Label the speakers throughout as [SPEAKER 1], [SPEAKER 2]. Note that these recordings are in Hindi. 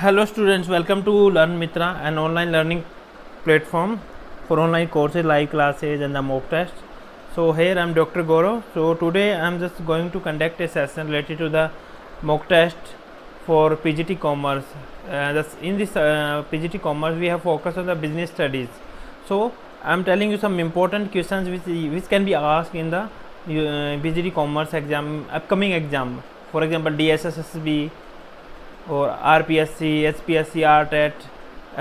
[SPEAKER 1] Hello students, welcome to Learn Mitra, an online learning platform for online courses, live classes and the mock test. So here I am Dr. Gaurav. So today I am just going to conduct a session related to the mock test for PGT Commerce. In this PGT Commerce we have focused on the business studies. So I am telling you some important questions which can be asked in the PGT Commerce exam, upcoming exam. For example, DSSSB or RPSC, HPSC, RTET,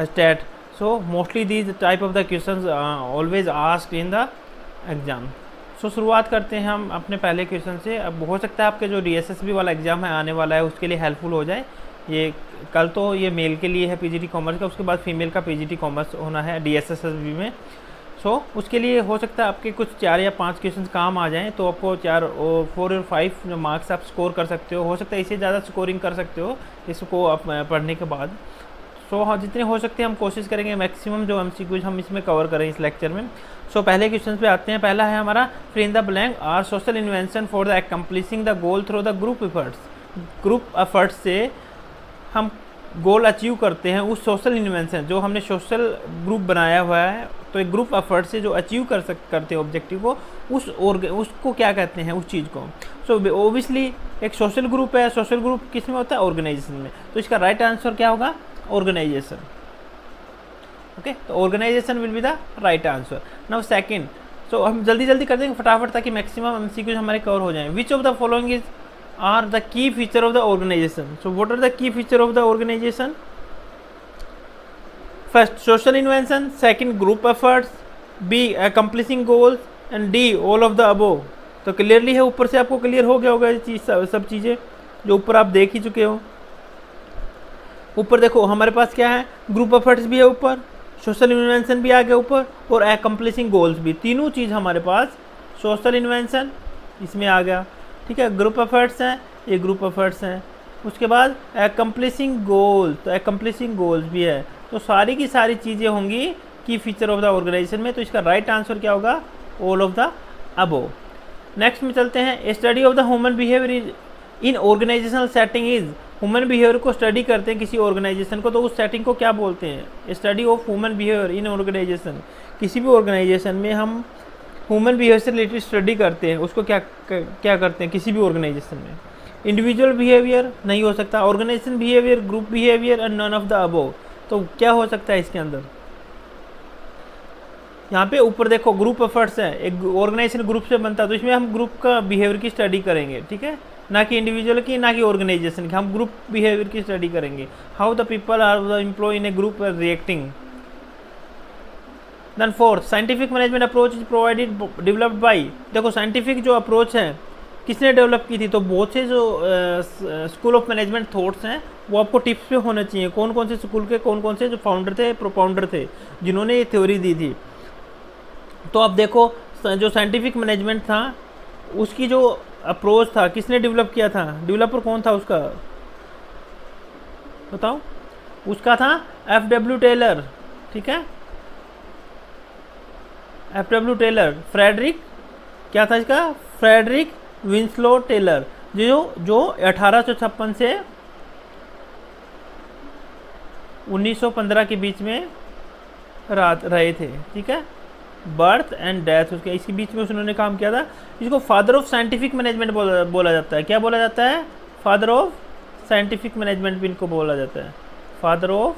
[SPEAKER 1] STET. So mostly these type of the questions always asked in the exam. So शुरुआत करते हैं हम अपने पहले क्वेश्चन से. अब हो सकता है आपके जो DSSB वाला एग्ज़ाम है आने वाला है उसके लिए हेल्पफुल हो जाए. ये कल तो ये मेल के लिए है PGT कॉमर्स का, उसके बाद फीमेल का PGT कॉमर्स होना है DSSSB में. उसके लिए हो सकता है आपके कुछ 4 या 5 क्वेश्चन काम आ जाएं तो आपको 4 और 4 और 5 मार्क्स आप स्कोर कर सकते हो सकता है इससे ज़्यादा स्कोरिंग कर सकते हो इसको आप पढ़ने के बाद. हाँ, जितने हो सकते हैं हम कोशिश करेंगे मैक्सिमम जो MCQs हम इसमें कवर करें इस लेक्चर में. पहले क्वेश्चन पे आते हैं. पहला है हमारा fill in the blank are social invention for the accomplishing the goal through the group efforts. Group efforts से हम गोल अचीव करते हैं उस सोशल इन्वेंशन जो हमने सोशल ग्रुप बनाया हुआ है. तो एक ग्रुप एफर्ट से जो अचीव करते हैं ऑब्जेक्टिव को उसको क्या कहते हैं उस चीज़ को. ओबियसली एक सोशल ग्रुप है. सोशल ग्रुप किस में होता है? ऑर्गेनाइजेशन में. तो इसका राइट आंसर क्या होगा? ऑर्गेनाइजेशन. ओके, तो organisation will be the right answer. Now second. हम जल्दी कर देंगे फटाफट ताकि मैक्सिमम MCQs हमारे कवर हो जाएं. विच of the following is are the key feature of the organization. So what are the key feature of the organization? First, social invention. Second, group efforts. B, accomplishing goals. And D, all of the above. तो क्लियरली है, ऊपर से आपको क्लियर हो गया होगा ये चीज़, सब चीज़ें जो ऊपर आप देख ही चुके हो. ऊपर देखो हमारे पास क्या है, ग्रुप एफर्ट्स भी है ऊपर, सोशल इन्वेंशन भी आ गया ऊपर और accomplishing गोल्स भी. तीनों चीज़ हमारे पास. सोशल इन्वेंशन इसमें आ गया, ठीक है. ग्रुप एफर्ट्स हैं, ये ग्रुप एफर्ट्स हैं. उसके बाद एक्म्प्लिशिंग गोल, तो एक्म्प्लिशिंग गोल्स भी है. तो सारी की सारी चीज़ें होंगी की फीचर ऑफ द ऑर्गेनाइजेशन में. तो इसका राइट आंसर क्या होगा? All of the above. Next में चलते हैं. Study of the human behaviour is in organisational setting is. Human behaviour को स्टडी करते हैं किसी ऑर्गेनाइजेशन को, तो उस सेटिंग को क्या बोलते हैं? Study of human behaviour in organisation. किसी भी ऑर्गेनाइजेशन में हम ह्यूमन बिहेवियर से रिलेटेड स्टडी करते हैं, उसको क्या करते हैं किसी भी ऑर्गेनाइजेशन में? इंडिविजुअल बिहेवियर नहीं हो सकता, organisation behaviour, group behaviour and none of the above. तो क्या हो सकता है इसके अंदर? यहाँ पे ऊपर देखो ग्रुप एफर्ट्स है, एक ऑर्गेनाइजेशन ग्रुप से बनता है तो इसमें हम ग्रुप का बिहेवियर की स्टडी करेंगे, ठीक है, ना कि इंडिविजुअल की, ना कि ऑर्गेनाइजेशन की. हम ग्रुप बिहेवियर की स्टडी करेंगे. How the people are the employ in a group reacting. Then fourth, scientific management approach is provided developed by. देखो साइंटिफिक जो अप्रोच है किसने डेवलप की थी? तो बहुत से जो स्कूल ऑफ मैनेजमेंट थॉट्स हैं वो आपको टिप्स पे होने चाहिए. कौन कौन से स्कूल के कौन कौन से जो फाउंडर थे, प्रोपाउंडर थे जिन्होंने ये थ्योरी दी थी. तो अब देखो जो साइंटिफिक मैनेजमेंट था उसकी जो अप्रोच था किसने डेवलप किया था? डेवलपर कौन था उसका बताओ? उसका था F.W. टेलर, ठीक है. F.W. टेलर. फ्रेडरिक क्या था इसका? फ्रेडरिक विंस्लो टेलर, जो 1856 से 1915 के बीच में रहे थे, ठीक है. बर्थ एंड डेथ उसके इसके बीच में उन्होंने काम किया था. इसको फादर ऑफ साइंटिफिक मैनेजमेंट बोला जाता है. क्या बोला जाता है? फादर ऑफ साइंटिफिक मैनेजमेंट भी इनको बोला जाता है. Father of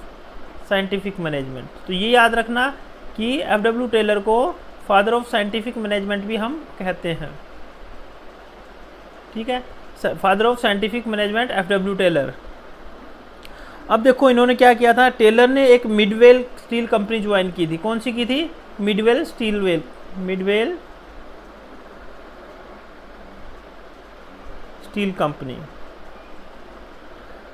[SPEAKER 1] scientific management. तो ये याद रखना कि F.W. टेलर को फादर ऑफ साइंटिफिक मैनेजमेंट भी हम कहते हैं, ठीक है. Father of scientific management F.W. Taylor. अब देखो इन्होंने क्या किया था. टेलर ने एक मिडवेल स्टील कंपनी ज्वाइन की थी. कौन सी की थी? मिडवेल स्टील कंपनी,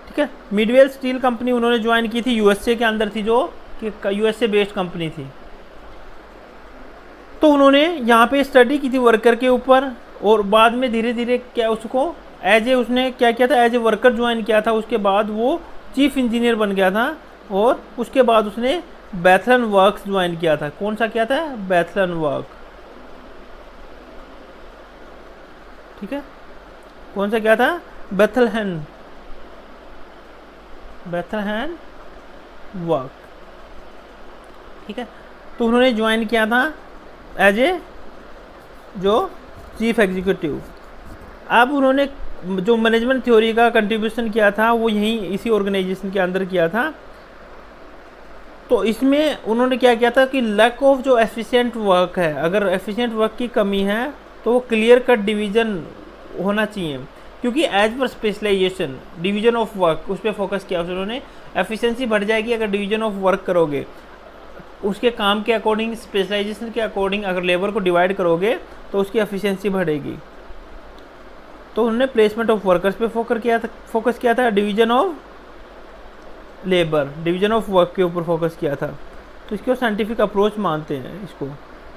[SPEAKER 1] ठीक है. मिडवेल स्टील कंपनी उन्होंने ज्वाइन की थी, USA के अंदर थी, जो कि USA बेस्ड कंपनी थी. तो उन्होंने यहाँ पे स्टडी की थी वर्कर के ऊपर और बाद में धीरे धीरे क्या उसको उसने क्या किया था? एज ए वर्कर ज्वाइन किया था. उसके बाद वो चीफ इंजीनियर बन गया था और उसके बाद उसने बैथलन वर्क्स ज्वाइन किया था. कौन सा किया था? बैथलन वर्क, ठीक है. कौन सा किया था? बैथलहन बेटर हैंड वर्क। ठीक है, तो उन्होंने ज्वाइन किया था एज ए जो चीफ एग्जीक्यूटिव। अब उन्होंने जो मैनेजमेंट थ्योरी का कंट्रीब्यूशन किया था वो यहीं इसी ऑर्गेनाइजेशन के अंदर किया था। तो इसमें उन्होंने क्या किया था कि लैक ऑफ जो एफिशिएंट वर्क है, अगर एफिशिएंट वर्क की कमी है तो वो क्लियर कट डिवीज़न होना चाहिए, क्योंकि as per specialisation division of work उस पर फोकस किया उन्होंने। एफिशिएंसी बढ़ जाएगी अगर डिवीजन ऑफ वर्क करोगे, उसके काम के अकॉर्डिंग, स्पेशलाइजेशन के अकॉर्डिंग अगर लेबर को डिवाइड करोगे तो उसकी एफिशिएंसी बढ़ेगी। तो उन्होंने प्लेसमेंट ऑफ वर्कर्स पे फोकस किया था, division of labour, division of work के ऊपर फोकस किया था। तो इसको साइंटिफिक अप्रोच मानते हैं इसको।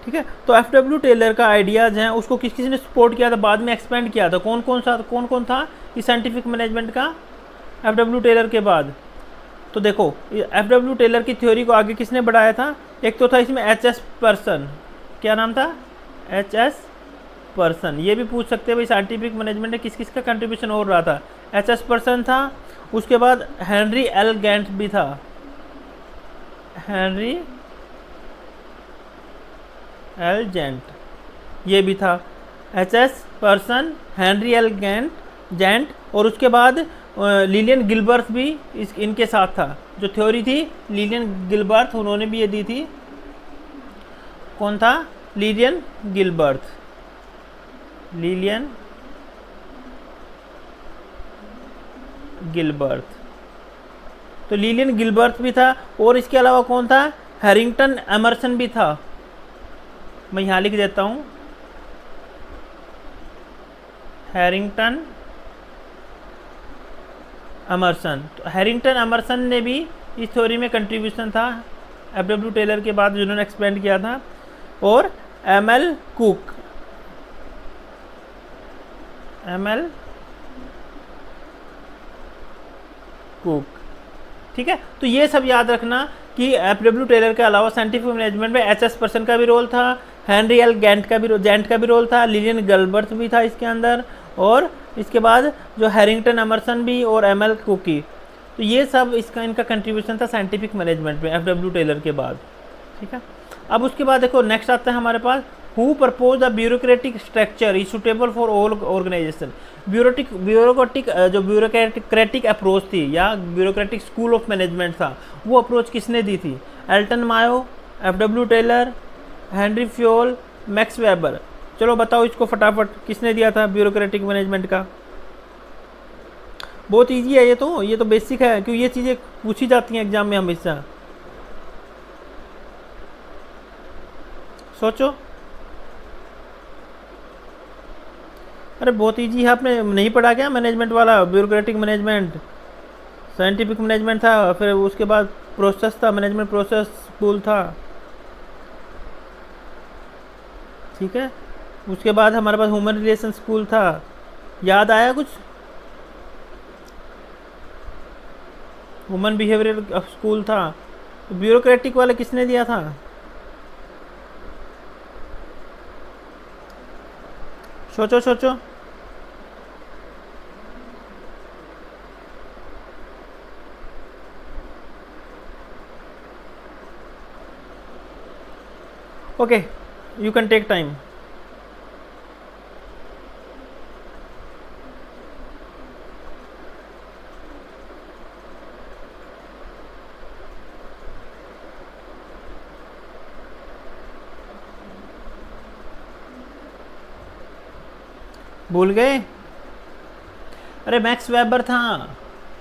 [SPEAKER 1] ठीक है, तो एफ.डब्ल्यू. टेलर का आइडियाज़ हैं उसको किस किसी ने सपोर्ट किया था, बाद में एक्सपेंड किया था। कौन कौन था इस साइंटिफिक मैनेजमेंट का एफ.डब्ल्यू. टेलर के बाद? तो देखो, एफ.डब्ल्यू. टेलर की थ्योरी को आगे किसने बढ़ाया था? एक तो था इसमें एच.एस. पर्सन। क्या नाम था? एच.एस. पर्सन। ये भी पूछ सकते हैं भाई साइंटिफिक मैनेजमेंट में किस किस का कंट्रीब्यूशन हो रहा था। एच.एस. पर्सन था, उसके बाद हेनरी एल गेंट भी था। हेनरी एल गेंट ये भी था। HS. Person, Henry L Gantt और उसके बाद लिलियन गिलबर्थ भी इनके साथ था। जो थ्योरी थी लिलियन गिलबर्थ, उन्होंने भी ये दी थी। कौन था? लिलियन गिलबर्थ। लिलियन गिलबर्थ। तो लिलियन गिलबर्थ भी था और इसके अलावा कौन था? हैरिंगटन एमरसन भी था। मैं यहाँ लिख देता हूँ, हैरिंगटन एमरसन। तो हैरिंगटन एमरसन ने भी इस थ्योरी में कंट्रीब्यूशन था एफ.डब्ल्यू. टेलर के बाद जिन्होंने एक्सपेंड किया था। और एम.एल. Cook, M L. कुक। ठीक है, तो ये सब याद रखना कि एफ.डब्ल्यू. टेलर के अलावा साइंटिफिक मैनेजमेंट में एच.एस. पर्सन का भी रोल था, हेनरी एल गेंट का भी रोल था, लिलियन गिलबर्थ भी था इसके अंदर, और इसके बाद जो हैरिंगटन एमरसन भी और एम.एल. कुक की। तो ये सब इनका कंट्रीब्यूशन था साइंटिफिक मैनेजमेंट में एफ.डब्ल्यू. टेलर के बाद। ठीक है, अब उसके बाद देखो नेक्स्ट आता है हमारे पास, who propose the bureaucratic structure is suitable for all organisation. Bureaucratic approach थी या ब्यूरोक्रेटिक स्कूल ऑफ मैनेजमेंट था, वो अप्रोच किसने दी थी? Elton Mayo, FW. Taylor, Henry Fayol, Max Weber. चलो बताओ इसको फटाफट, किसने दिया था ब्यूरोक्रेटिक मैनेजमेंट का? बहुत इजी है ये तो बेसिक है, क्योंकि ये चीज़ें पूछी जाती हैं एग्जाम में हमेशा। सोचो, अरे बहुत इजी है, आपने नहीं पढ़ा क्या मैनेजमेंट वाला? ब्यूरोक्रेटिक मैनेजमेंट, साइंटिफिक मैनेजमेंट था, फिर उसके बाद प्रोसेस था, मैनेजमेंट प्रोसेस स्कूल था। ठीक है, उसके बाद हमारे पास ह्यूमन रिलेशन स्कूल था। याद आया कुछ? ह्यूमन बिहेवियर स्कूल था। तो ब्यूरोक्रेटिक वाला किसने दिया था? सोचो सोचो। Okay, you can take time. भूल गए? अरे मैक्स वेबर था।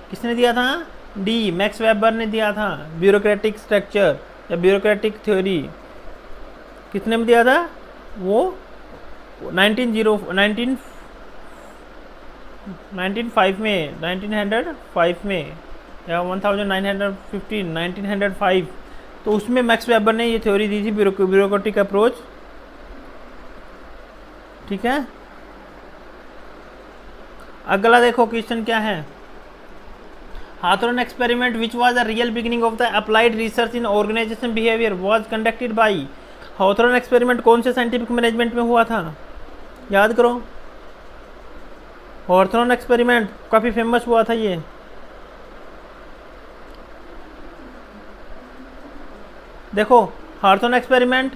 [SPEAKER 1] किसने दिया था? डी, मैक्स वेबर ने दिया था। ब्यूरोक्रेटिक स्ट्रक्चर या ब्यूरोक्रेटिक थ्योरी किसने में दिया था? वो 1905 में या 1905। तो उसमें मैक्स वेबर ने ये थ्योरी दी थी, ब्यूरोक्रेटिक अप्रोच। ठीक है, अगला देखो क्वेश्चन क्या है। Hawthorne experiment which was the real beginning of the applied research in organisation behaviour was conducted by. Hawthorne experiment कौन से साइंटिफिक मैनेजमेंट में हुआ था? याद करो, हाथोरन एक्सपेरिमेंट काफ़ी फेमस हुआ था ये। देखो हार्थन एक्सपेरिमेंट,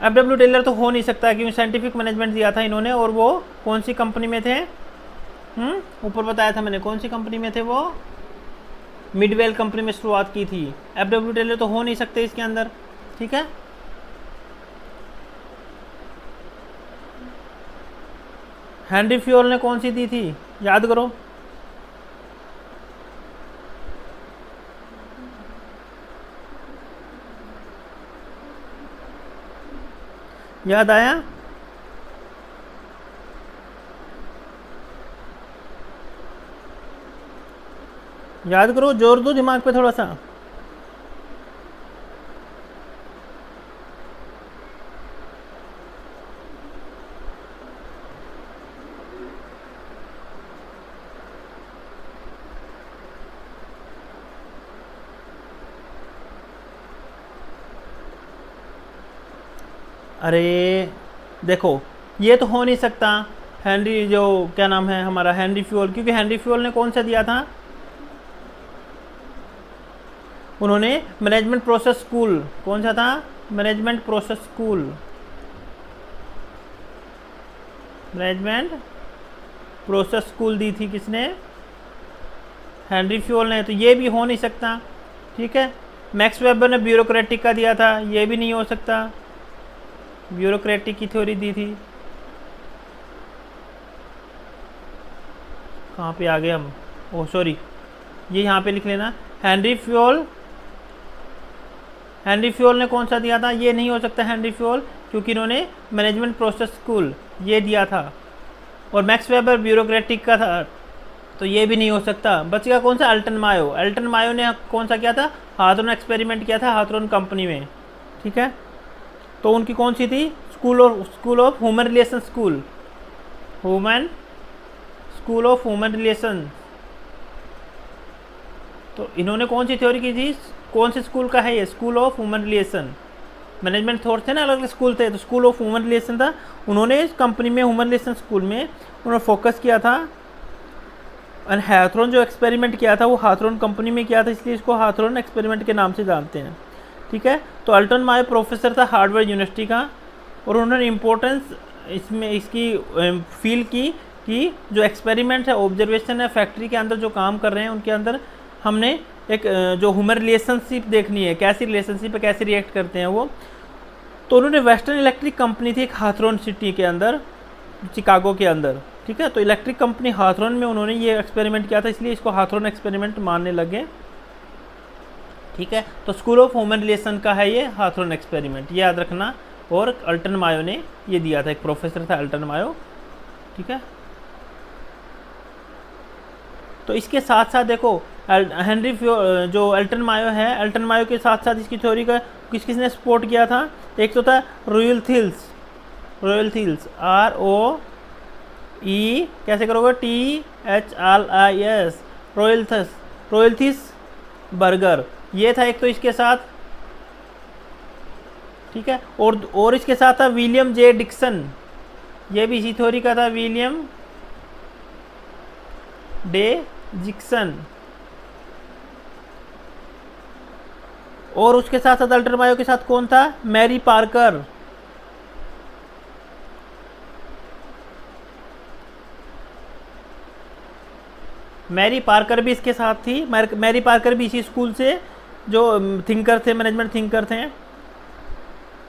[SPEAKER 1] FW टेलर तो हो नहीं सकता क्योंकि साइंटिफिक मैनेजमेंट दिया था इन्होंने, और वो कौन सी कंपनी में थे, ऊपर बताया था मैंने कौन सी कंपनी में थे, वो मिडवेल कंपनी में शुरुआत की थी। FW टेलर तो हो नहीं सकते इसके अंदर, ठीक है। हेनरी फ्योल ने कौन सी दी थी, याद करो। याद आया? याद करो, जोर दो दिमाग पे थोड़ा सा। अरे देखो ये तो हो नहीं सकता, हेनरी जो क्या नाम है हमारा हेनरी फ्योल, क्योंकि हेनरी फ्योल ने कौन सा दिया था, उन्होंने मैनेजमेंट प्रोसेस स्कूल, कौन सा था, management process school, management process school दी थी किसने, हेनरी फ्योल ने। तो ये भी हो नहीं सकता, ठीक है। मैक्स वेबर ने ब्यूरोक्रेटिक का दिया था, ये भी नहीं हो सकता, ब्यूरोक्रेटिक की थ्योरी दी थी। कहाँ पे आ गए हम, ओह सॉरी, ये यहाँ पे लिख लेना, हेनरी फ्योल, हेनरी फ्योल ने कौन सा दिया था, ये नहीं हो सकता हेनरी फ्योल, क्योंकि इन्होंने मैनेजमेंट प्रोसेस स्कूल ये दिया था, और मैक्स वेबर ब्यूरोक्रेटिक का था, तो ये भी नहीं हो सकता। बच गया कौन सा, अल्टन मायो। अल्टन मायो ने कौन सा किया था, हाथरॉन एक्सपेरिमेंट किया था हाथरॉन कंपनी में, ठीक है। तो उनकी कौन सी थी, school of human relation school, school of human relation. तो इन्होंने कौन सी थ्योरी की थी, कौन से स्कूल का है ये, school of human relation. Management thought थे ना, अलग अलग स्कूल थे, तो स्कूल ऑफ ह्यूमन रिलेशन था। उन्होंने इस कंपनी में ह्यूमन रिलेशन स्कूल में उन्होंने फोकस किया था, और हाथरॉन जो एक्सपेरिमेंट किया था वो हाथरॉन कंपनी में किया था, इसलिए इसको हाथरॉन एक्सपेरिमेंट के नाम से जानते हैं, ठीक है। तो अल्टन मायो प्रोफेसर था हार्वर्ड यूनिवर्सिटी का, और उन्होंने इम्पोर्टेंस इसमें इसकी फील की कि जो एक्सपेरिमेंट है, ऑब्जर्वेशन है, फैक्ट्री के अंदर जो काम कर रहे हैं उनके अंदर हमने एक जो ह्यूमन रिलेशनशिप देखनी है, कैसी रिलेशनशिप पे कैसे रिएक्ट करते हैं वो। तो उन्होंने वेस्टर्न इलेक्ट्रिक कंपनी थी एक हाथरॉन सिटी के अंदर, चिकागो के अंदर, ठीक है। तो इलेक्ट्रिक कंपनी हाथरॉन में उन्होंने ये एक्सपेरिमेंट किया था, इसलिए इसको हाथरॉन एक्सपेरिमेंट मानने लगे, ठीक है। तो स्कूल ऑफ ह्यूमन रिलेशन का है ये हाथरॉन एक्सपेरिमेंट, ये याद रखना। और अल्टन मायो ने ये दिया था, एक प्रोफेसर था अल्टन मायो, ठीक है। तो इसके साथ साथ देखो हेनरी फ्योल जो अल्टन मायो है, अल्टन मायो के साथ साथ इसकी थ्योरी का किसने सपोर्ट किया था, एक तो था रॉयल थील्स, ROE कैसे करोगे, THRIS, रॉयल थीस बर्गर, ये था एक तो इसके साथ, ठीक है। और इसके साथ था विलियम जे डिक्सन, ये भी इसी थ्योरी का था, विलियम डे डिक्सन। और उसके साथ साथ अल्टन मायो के साथ कौन था, मैरी पार्कर, मैरी पार्कर भी इसके साथ थी। मैरी पार्कर भी इसी स्कूल से जो थिंकर थे, मैनेजमेंट थिंकर थे।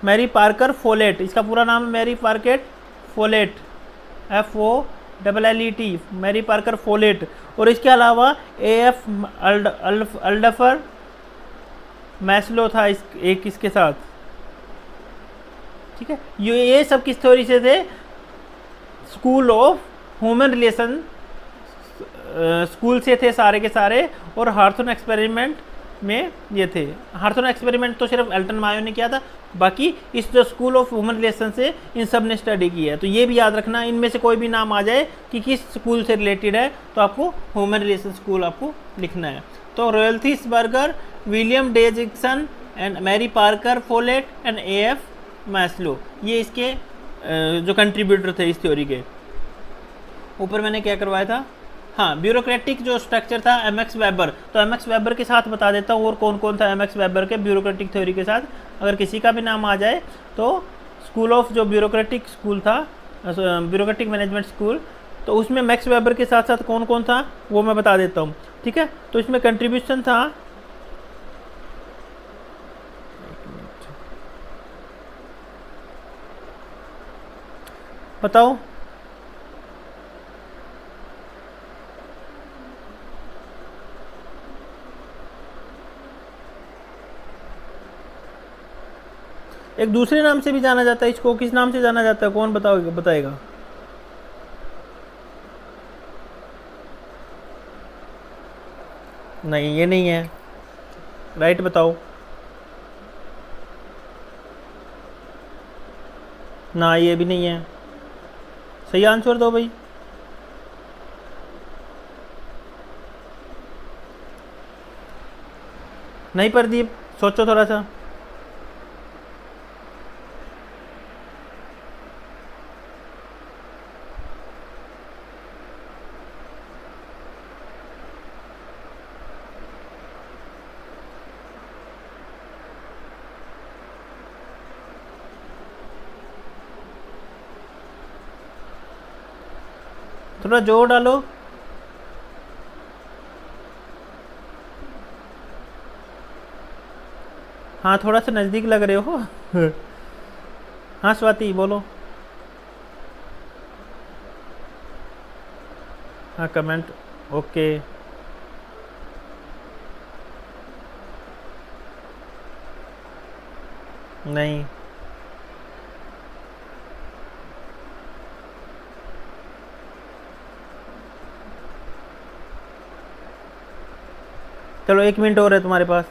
[SPEAKER 1] मैरी पार्कर फोलेट, इसका पूरा नाम है Mary Parker Follett, FOLLET, Mary Parker Follett. और इसके अलावा AF अल्डफर मैस्लो था एक इसके साथ, ठीक है। ये सब किस थ्योरी से थे, school of human relation school से थे सारे के सारे। और हाथरॉन एक्सपेरिमेंट में ये थे। हाथरॉन एक्सपेरिमेंट तो सिर्फ अल्टन मायो ने किया था, बाकी इस जो स्कूल ऑफ ह्यूमन रिलेशन से इन सब ने स्टडी की है। तो ये भी याद रखना, इनमें से कोई भी नाम आ जाए कि किस स्कूल से रिलेटेड है, तो आपको ह्यूमन रिलेशन स्कूल आपको लिखना है। तो रॉयल थीस बर्गर, विलियम डे Dickson and Mary Parker Follett and AF Maslow, ये इसके जो कंट्रीब्यूटर थे इस थ्योरी के। ऊपर मैंने क्या करवाया था, हाँ, ब्यूरोक्रेटिक जो स्ट्रक्चर था एम एक्स वेबर, तो एम एक्स वेबर के साथ बता देता हूँ और कौन कौन था एम एक्स वेबर के ब्यूरोक्रेटिक थ्योरी के साथ। अगर किसी का भी नाम आ जाए तो स्कूल ऑफ जो ब्यूरोक्रेटिक स्कूल था, ब्यूरोक्रेटिक मैनेजमेंट स्कूल, तो उसमें मैक्स वेबर के साथ साथ कौन कौन था वो मैं बता देता हूँ। ठीक है, तो इसमें कंट्रीब्यूशन था, बताओ। एक दूसरे नाम से भी जाना जाता है इसको, किस नाम से जाना जाता है, कौन बताएगा? नहीं, ये नहीं है, राइट बताओ ना, ये भी नहीं है। सही आंसर दो भाई। नहीं प्रदीप, सोचो थोड़ा सा। थोड़ा जोर डालो। हाँ, थोड़ा सा नज़दीक लग रहे हो। हाँ स्वाति बोलो। हाँ कमेंट, ओके। नहीं, चलो 1 मिनट और है तुम्हारे पास।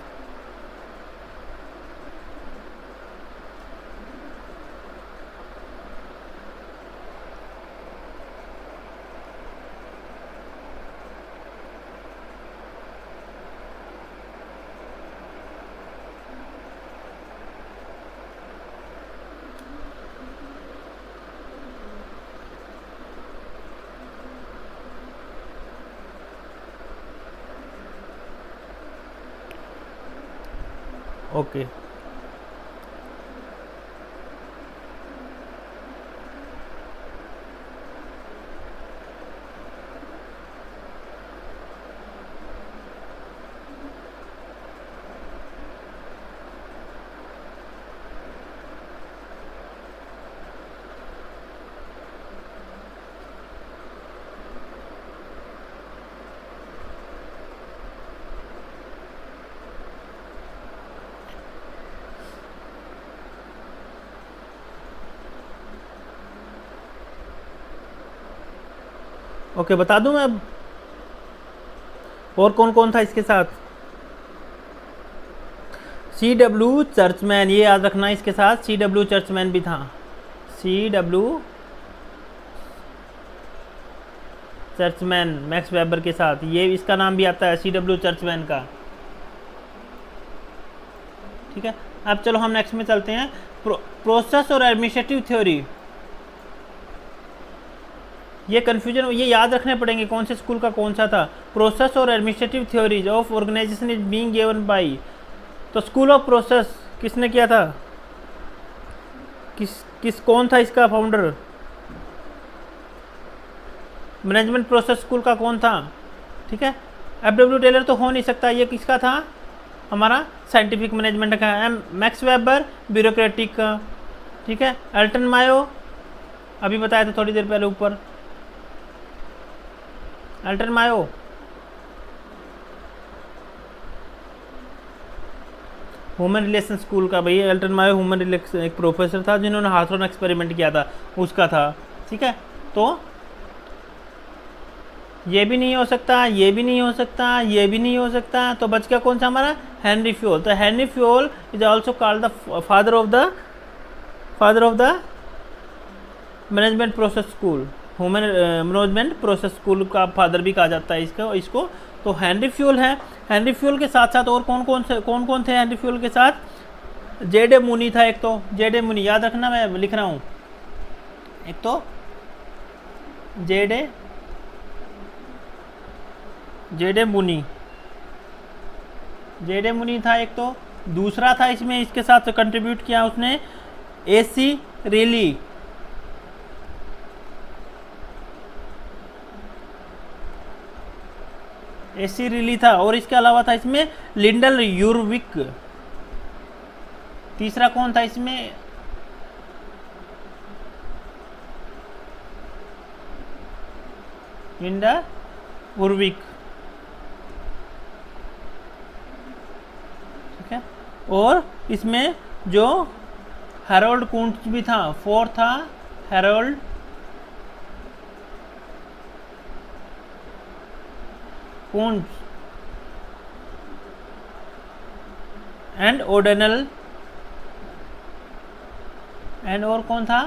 [SPEAKER 1] ओके, ओके बता दूं मैं अब, और कौन कौन था इसके साथ? CW चर्चमैन, ये याद रखना, इसके साथ CW चर्चमैन भी था। CW चर्चमैन मैक्स वेबर के साथ, ये इसका नाम भी आता है CW चर्चमैन का। ठीक है, अब चलो हम नेक्स्ट में चलते हैं। प्रोसेस और एडमिनिस्ट्रेटिव थ्योरी, ये कन्फ्यूजन, ये याद रखने पड़ेंगे कौन से स्कूल का कौन सा था। प्रोसेस और administrative theories of organisation is being given by, तो स्कूल ऑफ प्रोसेस किसने किया था? किस कौन था इसका फाउंडर? मैनेजमेंट प्रोसेस स्कूल का कौन था? ठीक है, FW टेलर तो हो नहीं सकता, ये किसका था? हमारा साइंटिफिक मैनेजमेंट का। मैक्स वेबर ब्यूरोक्रेटिक का। ठीक है, एल्टन मायो अभी बताया था थोड़ी देर पहले ऊपर, Elton Mayo. Human relation school का भाई, एल्टन मायो ह्यूमन रिलेशन एक प्रोफेसर था जिन्होंने हाथरॉन एक्सपेरिमेंट किया था, उसका था। ठीक है, तो ये भी नहीं हो सकता, ये भी नहीं हो सकता, ये भी नहीं हो सकता, तो बच गया कौन सा हमारा? Henry Fayol. तो Henry Fayol is also called the father of the management process school, human management process school का फादर भी कहा जाता है इसको। तो हेनरी फ्योल है। हेनरी फ्योल के साथ साथ और कौन कौन थे हेनरी फ्योल के साथ? J.D. मूनी था एक, तो J.D. मूनी याद रखना, मैं लिख रहा हूँ। एक तो J.D. जेडे मुनी, जेडे मुनी था एक। तो दूसरा था इसमें इसके साथ कंट्रीब्यूट किया उसने एसी रेली, एसी रेली था। और इसके अलावा था इसमें लिंडल यूरविक। तीसरा कौन था इसमें, लिंडा उर्विक, ठीक है। और इसमें जो हैरोल्ड कुंट्ज भी था, फोर्थ था हैरोल्ड कुंट्ज एंड ओडेनल, एंड और कौन था,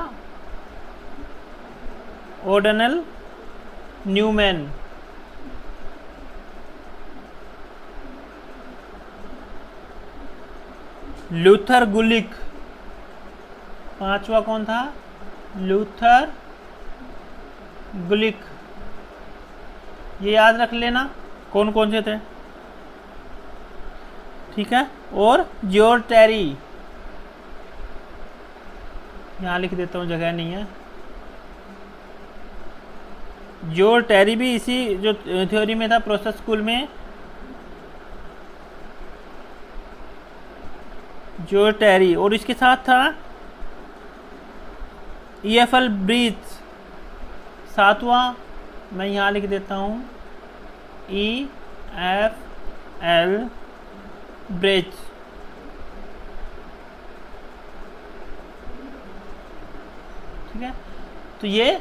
[SPEAKER 1] ओडेनल न्यूमैन। लूथर गुलिक, पांचवा कौन था, लूथर गुलिक। ये याद रख लेना कौन कौन से थे, ठीक है। और जॉर्ज टेरी, यहाँ लिख देता हूँ, जगह नहीं है। जॉर्ज टेरी भी इसी जो थ्योरी में था, प्रोसेस स्कूल में। जॉर्ज टेरी, और इसके साथ था EFL ब्रीच, सातवां, मैं यहाँ लिख देता हूँ EFL ब्रीच, ठीक है। तो ये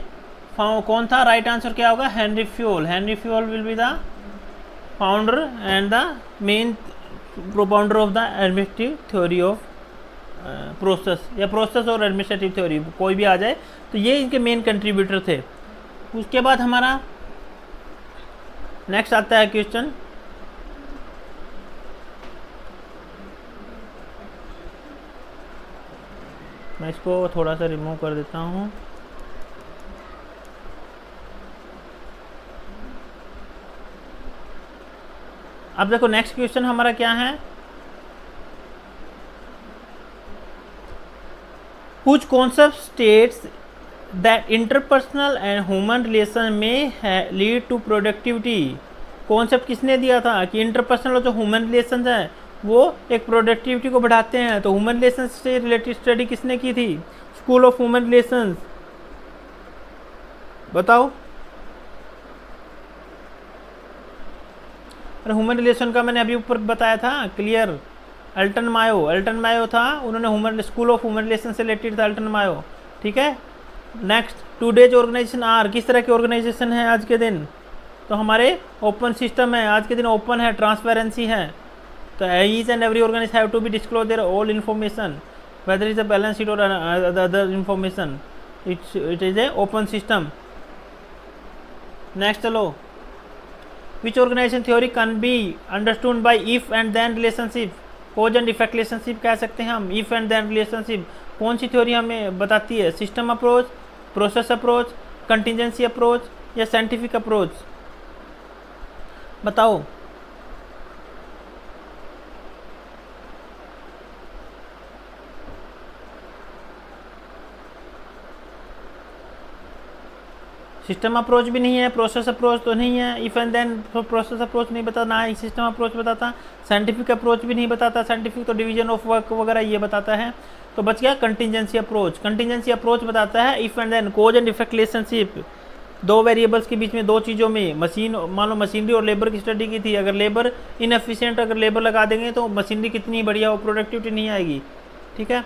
[SPEAKER 1] कौन था, राइट आंसर क्या होगा, Henry fuel. Henry fuel will be the founder and the main propounder of the administrative theory of process, या प्रोसेस और एडमिनिस्ट्रेटिव थ्योरी, कोई भी आ जाए। तो ये इनके मेन कंट्रीब्यूटर थे। उसके बाद हमारा नेक्स्ट आता है क्वेश्चन, मैं इसको थोड़ा सा रिमूव कर देता हूँ। अब देखो नेक्स्ट क्वेश्चन हमारा क्या है, कुछ concept states that interpersonal and human relation में लीड टू प्रोडक्टिविटी। कॉन्सेप्ट किसने दिया था कि इंटरपर्सनल और जो ह्यूमन रिलेशन है वो एक प्रोडक्टिविटी को बढ़ाते हैं। तो ह्यूमन रिलेशन से रिलेटेड स्टडी किसने की थी, स्कूल ऑफ ह्यूमन रिलेशंस, बताओ। ह्यूमन रिलेशन का मैंने अभी ऊपर बताया था क्लियर, अल्टन मायो, अल्टन मायो था, उन्होंने human school of human relation से रिलेटेड था अल्टन मायो, ठीक है। नेक्स्ट, टुडेज ऑर्गेनाइजेशन आर, किस तरह की ऑर्गेनाइजेशन है आज के दिन, तो हमारे ओपन सिस्टम है, आज के दिन ओपन है, ट्रांसपेरेंसी है। तो each and every organisation have to be disclose their all information whether is a balance sheet और other information, it is a open system. Next चलो, which organisation theory can be understood by if and then relationship, cause and effect relationship कह सकते हैं हम, इफ एंड देन रिलेशनशिप। कौन सी थ्योरी हमें बताती है, system approach, process approach, contingency approach या साइंटिफिक अप्रोच, बताओ। सिस्टम अप्रोच भी नहीं है, प्रोसेस अप्रोच तो नहीं है, if and then process approach नहीं बताता, ना ही सिस्टम अप्रोच बताता, साइंटिफिक अप्रोच भी नहीं बताता, साइंटिफिक तो डिवीजन ऑफ वर्क वगैरह ये बताता है। तो बच गया कंटिजेंसी अप्रोच। कंटिजेंसी अप्रोच बताता है if and then, cause and effect relationship, दो वेरिएबल्स के बीच में, दो चीज़ों में, मशीन, मान लो मशीनरी और लेबर की स्टडी की थी, अगर लेबर इनएफिशिएंट, अगर लेबर लगा देंगे तो मशीनरी कितनी बढ़िया हो, प्रोडक्टिविटी नहीं आएगी, ठीक है।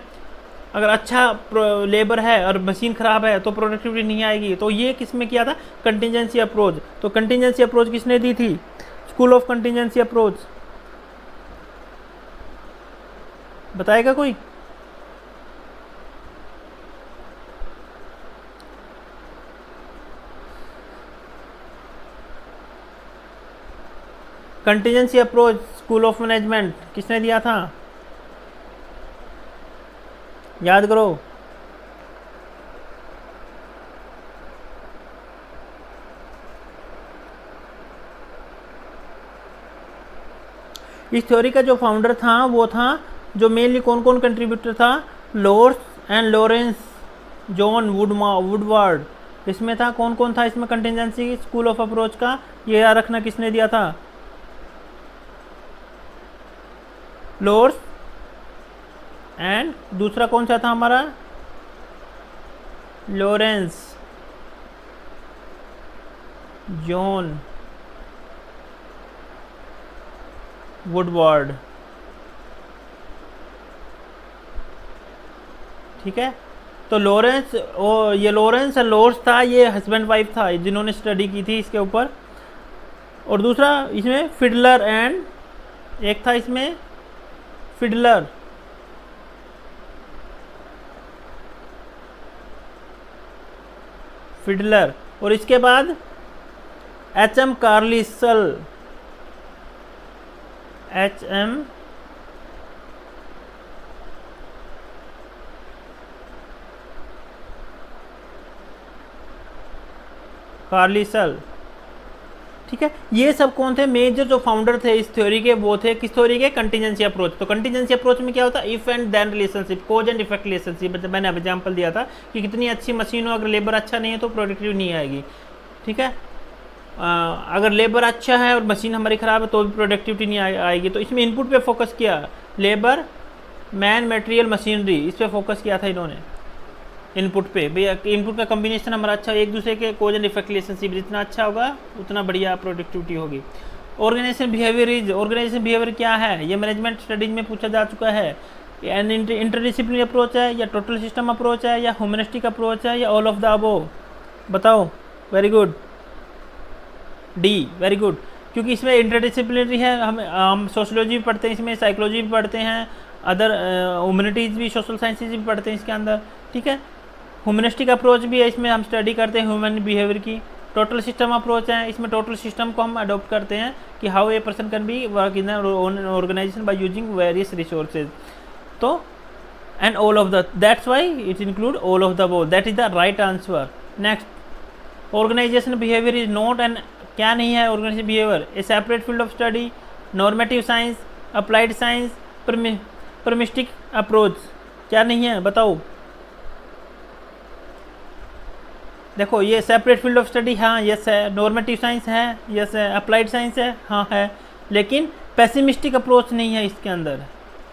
[SPEAKER 1] अगर अच्छा लेबर है और मशीन ख़राब है तो प्रोडक्टिविटी नहीं आएगी। तो ये किस में किया था, कंटिजेंसी अप्रोच। तो कंटिजेंसी अप्रोच किसने दी थी, स्कूल ऑफ कंटिजेंसी अप्रोच, बताएगा कोई। Contingency approach school of management किसने दिया था, याद करो। इस थ्योरी का जो फाउंडर था वो था, जो मेनली कौन कौन कंट्रीब्यूटर था, lores and Lawrence John Woodward. इसमें था कौन कौन था इसमें कंटिजेंसी स्कूल ऑफ अप्रोच का, ये याद रखना किसने दिया था, लोर्स एंड दूसरा कौन सा था हमारा, लॉरेंस जॉन वुडवार्ड। ठीक है, तो लॉरेंस ये लॉरेंस और लोर्स था, ये हस्बैंड वाइफ था जिन्होंने स्टडी की थी इसके ऊपर। और दूसरा इसमें फिडलर एंड, एक था इसमें फिडलर, और इसके बाद एच.एम. कार्लिसल, एच.एम. कार्लिसल। ठीक है, ये सब कौन थे, मेजर जो फाउंडर थे इस थ्योरी के, वो थे किस थ्योरी के, कंटीजेंसी अप्रोच। तो कंटीजेंसी अप्रोच में क्या होता है, if and then relationship, cause and effect relationship. मैंने एग्जांपल दिया था कि कितनी अच्छी मशीन हो, अगर लेबर अच्छा नहीं है तो प्रोडक्टिव नहीं आएगी। ठीक है, अगर लेबर अच्छा है और मशीन हमारी ख़राब है तो भी प्रोडक्टिविटी नहीं आएगी। तो इसमें इनपुट पे फोकस किया, लेबर मैन मटेरियल मशीनरी, इस पर फोकस किया था इन्होंने इनपुट पे। भैया इनपुट का कम्बिनेशन हमारा अच्छा, एक दूसरे के कोज एंड इफेक्ट रिलेशनशिप जितना अच्छा होगा उतना बढ़िया प्रोडक्टिविटी होगी। ऑर्गेनाइजेशन बिहेवियर ऑर्गेनाइजेशन बिहेवियर क्या है, ये मैनेजमेंट स्टडीज में पूछा जा चुका है। इंटरडिसिप्लिनरी अप्रोच है या टोटल सिस्टम अप्रोच है या ह्यूमनिस्टिक अप्रोच है या ऑल ऑफ द अबोव, बताओ। Very good, D, very good, क्योंकि इसमें इंटरडिसिप्लिनरी है। हम सोशियोलॉजी भी पढ़ते हैं इसमें, साइकोलॉजी भी पढ़ते हैं, अदर ह्यूमैनिटीज़ भी, सोशल साइंसेज भी पढ़ते हैं इसके अंदर। ठीक है, ह्यूमनिस्टिक अप्रोच भी है, इसमें हम स्टडी करते हैं ह्यूमन बिहेवियर की। टोटल सिस्टम अप्रोच है, इसमें टोटल सिस्टम को हम अडॉप्ट करते हैं कि how a person can be work in organisation by using various resources. तो and all of the, that's why it include all of the above, that is the right answer. Next, organisation behaviour is not an, क्या नहीं है organisation behaviour, a separate field of study, normative science, applied science, pessimistic approach, क्या नहीं है बताओ। देखो ये सेपरेट फील्ड ऑफ स्टडी, हाँ यस है, नॉर्मेटिव साइंस है, यस है, अप्लाइड साइंस है, हाँ है, लेकिन पेसिमिस्टिक अप्रोच नहीं है इसके अंदर।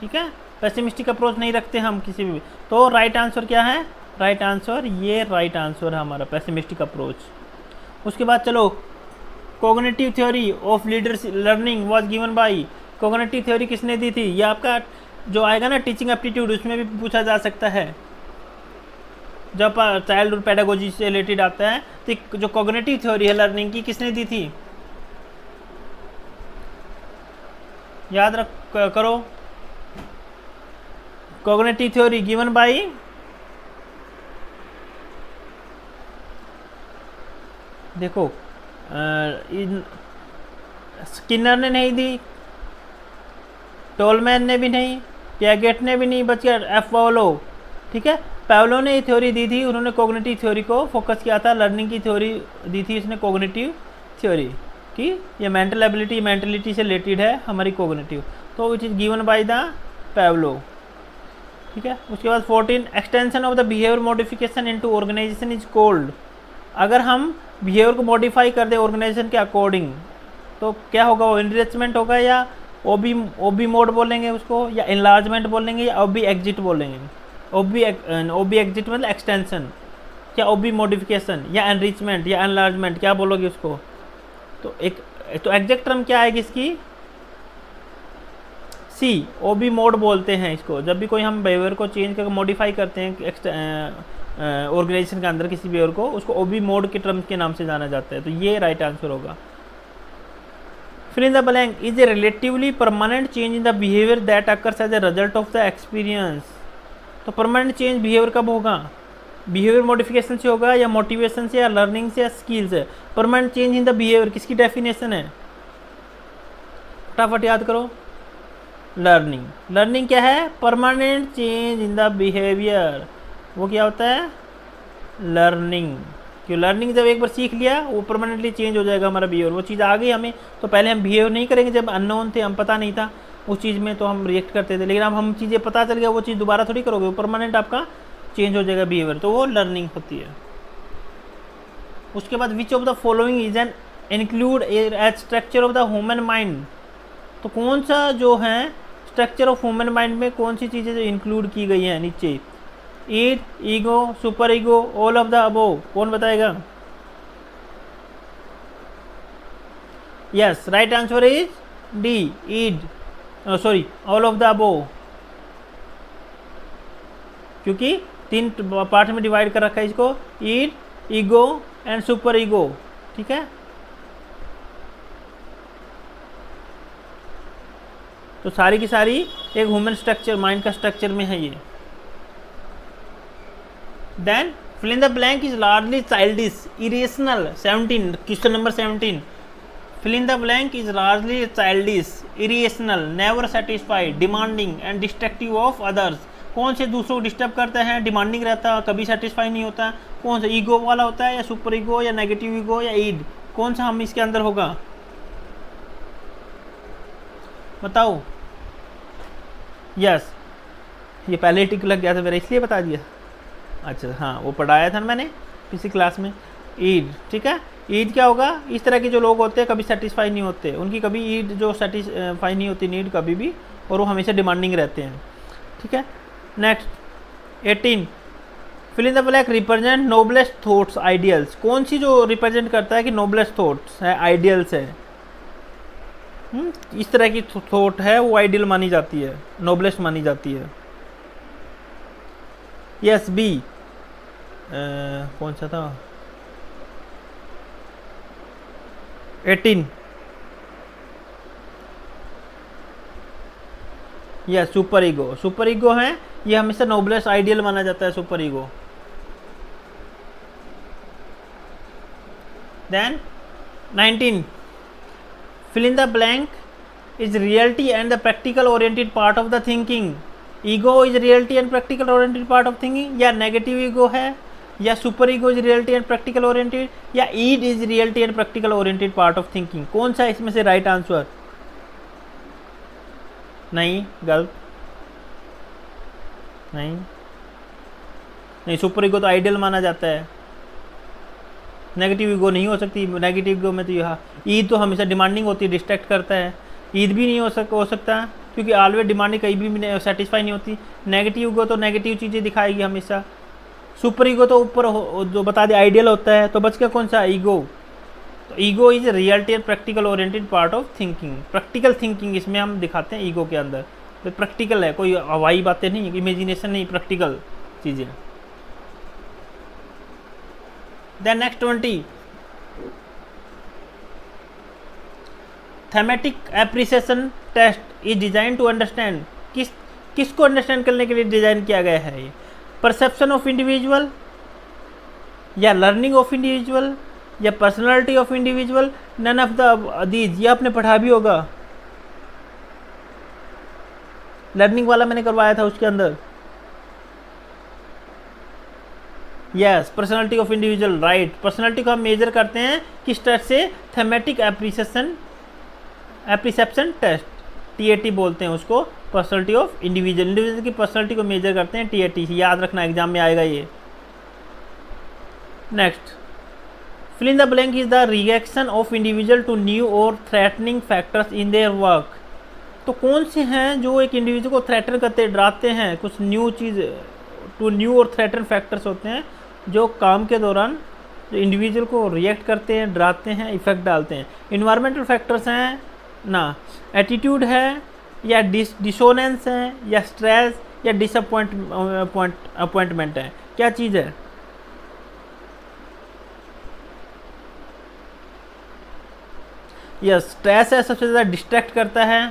[SPEAKER 1] ठीक है, पेसिमिस्टिक अप्रोच नहीं रखते हम किसी भी। तो राइट आंसर क्या है, राइट आंसर, ये राइट आंसर है हमारा, पेसिमिस्टिक अप्रोच। उसके बाद चलो, cognitive theory of leadership learning was given by, cognitive theory किसने दी थी, ये आपका जो आएगा ना टीचिंग एप्टीट्यूड, उसमें भी पूछा जा सकता है। जब चाइल्डहुड पेडागोजी से रिलेटेड आता है तो जो कॉग्निटिव थ्योरी है लर्निंग की, किसने दी थी, याद रख करो। कॉग्निटिव थ्योरी गिवन बाय, देखो स्किनर ने नहीं दी, टोलमैन ने भी नहीं, पियागेट ने भी नहीं, बच गया एफ पावलो। ठीक है, पावलो ने ये थ्योरी दी थी, उन्होंने कॉग्निटिव थ्योरी को फोकस किया था, लर्निंग की थ्योरी दी थी उसने कॉग्निटिव थ्योरी कि ये मेंटल एबिलिटी, मेंटलिटी से रिलेटेड है हमारी कॉग्निटिव। तो it is given by the Pavlov. ठीक है, उसके बाद 14, extension of the behaviour modification into organisation is called, अगर हम बिहेवियर को मॉडिफाई कर दें ऑर्गेनाइजेशन के अकॉर्डिंग तो क्या होगा, वो इनरिचमेंट होगा या ओबी मोड बोलेंगे उसको, या एनलार्जमेंट बोलेंगे, या ओबी एग्जिट बोलेंगे। ओबी एग्जिट मतलब एक्सटेंशन, क्या ओबी मॉडिफिकेशन या एनरिचमेंट या एनलार्जमेंट, क्या बोलोगे उसको। तो एग्जैक्ट टर्म क्या आएगी इसकी, सी, ओबी मोड बोलते हैं इसको। जब भी कोई हम बिहेवियर को चेंज करके मॉडिफाई करते हैं ऑर्गेनाइजेशन के अंदर किसी बिहेवियर को, उसको ओबी मोड के टर्म के नाम से जाना जाता है। तो ये राइट आंसर होगा। फिर in the blank, is a relatively permanent change in the behaviour that occurs as a result of the experience. तो परमानेंट चेंज बिहेवियर कब होगा, बिहेवियर मॉडिफिकेशन से होगा या मोटिवेशन से या लर्निंग से या स्किल से। Permanent change in the behaviour किसकी डेफिनेशन है, फटाफट याद करो, लर्निंग। लर्निंग क्या है, permanent change in the behaviour, वो क्या होता है, लर्निंग। क्यों, लर्निंग जब एक बार सीख लिया वो परमानेंटली चेंज हो जाएगा हमारा बिहेवियर, वो चीज़ आ गई हमें। तो पहले हम बिहेव नहीं करेंगे जब अननोन थे, हम पता नहीं था, उस चीज़ में तो हम रिएक्ट करते थे, लेकिन अब हम चीज़ें पता चल गया वो चीज़ दोबारा थोड़ी करोगे, वो परमानेंट आपका चेंज हो जाएगा बिहेवियर, तो वो लर्निंग होती है। उसके बाद which of the following is an include as structure of the human mind, तो कौन सा जो है स्ट्रक्चर ऑफ ह्यूमन माइंड में कौन सी चीज़ें जो इंक्लूड की गई हैं नीचे, id, ego, super ego, all of the above, कौन बताएगा? Yes, right answer is D, id, sorry all of the above, क्योंकि 3 पार्ट में डिवाइड कर रखा है इसको, id, ego and super ego, ठीक है। तो सारी की सारी एक ह्यूमन स्ट्रक्चर, माइंड का स्ट्रक्चर में है ये। Then fill in the blank is largely childish, irrational, 17, question number 17, fill in the blank is largely childish, irrational, never satisfied, demanding and destructive of others, कौन से दूसरों को डिस्टर्ब करता है, डिमांडिंग रहता है, कभी सेटिस्फाई नहीं होता, कौन सा ईगो वाला होता है, या सुपर ईगो, या नेगेटिव ईगो, या ईड, कौन सा हम इसके अंदर होगा, बताओ। यस, ये पहले टिक लग गया था मेरा, इसलिए बता दिया। अच्छा हाँ, वो पढ़ाया था ना मैंने किसी क्लास में, ईड, ठीक है। ईद क्या होगा, इस तरह के जो लोग होते हैं कभी सेटिस्फाई नहीं होते, उनकी कभी ईद जो सेटिस्फाई नहीं होती नीड कभी भी, और वो हमेशा डिमांडिंग रहते हैं, ठीक है। Next 18, fill in the blank represent noblest thoughts, ideals, कौन सी जो रिप्रेजेंट करता है कि नोबलेस्ट थॉट्स है, आइडियल्स है, इस तरह की थॉट है वो आइडियल मानी जाती है, नोबलेस्ट मानी जाती है। यस, बी, कौन सा था, 18, या सुपर ईगो, सुपर ईगो है, ये हमेशा नोबलेस्ट आइडियल माना जाता है super ego. Then 19, fill in the blank is reality and the practical oriented part of the thinking, ego is reality and practical oriented part of thinking, या negative ego है, या super ego is reality and practical oriented, या id is reality and practical oriented part of thinking, कौन सा इसमें से राइट आंसर? नहीं, गलत, नहीं नहीं, सुपर ईगो तो आइडियल माना जाता है, नेगेटिव ईगो नहीं हो सकती, नेगेटिव ईगो में तो यह ईद तो हमेशा डिमांडिंग होती है, डिस्ट्रैक्ट करता है, ईद भी नहीं हो सकता क्योंकि ऑलवेज डिमांडिंग कहीं भी सेटिस्फाई नहीं होती, नेगेटिव ईगो तो नेगेटिव चीज़ें दिखाएगी हमेशा, सुपर ईगो तो ऊपर जो बता दे आइडियल होता है, तो बच गया कौन सा, ईगो। तो ego is reality and practical oriented part of thinking, practical thinking इसमें हम दिखाते हैं ईगो के अंदर, तो प्रैक्टिकल है, कोई हवाई बातें नहीं, इमेजिनेशन नहीं, प्रैक्टिकल चीज़ें। Then next 20, thematic appreciation test is design to understand, किसको अंडरस्टैंड करने के लिए डिजाइन किया गया है ये, परसेप्शन ऑफ इंडिविजुअल, या लर्निंग ऑफ इंडिविजुअल, या personality of individual, none of the these, ये आपने पढ़ा भी होगा, लर्निंग वाला मैंने करवाया था उसके अंदर। Yes, personality of individual, right, personality को हम मेजर करते हैं किस तरह से, थेमेटिक एप्रिसेप्शन टेस्ट, TAT बोलते हैं उसको, पर्सनालिटी ऑफ इंडिविजुअल की पर्सनालिटी को मेजर करते हैं TAT, याद रखना एग्जाम में आएगा ये। Next, fill in the blank is the reaction of individual to new और threatening factors in their work, तो कौन से हैं जो एक इंडिविजुअल को थ्रेटन करते, डराते हैं, कुछ न्यू चीज़, टू न्यू और थ्रेटन फैक्टर्स होते हैं जो काम के दौरान जो इंडिविजुअल को रिएक्ट करते हैं, डराते हैं, इफेक्ट डालते हैं। इन्वायरमेंटल फैक्टर्स हैं ना, एटीट्यूड है, या डिसोनेंस है, या स्ट्रेस, या डिसअपॉइंटमेंट है, क्या चीज़ है? यस, स्ट्रेस है, सबसे ज़्यादा डिस्ट्रैक्ट करता है,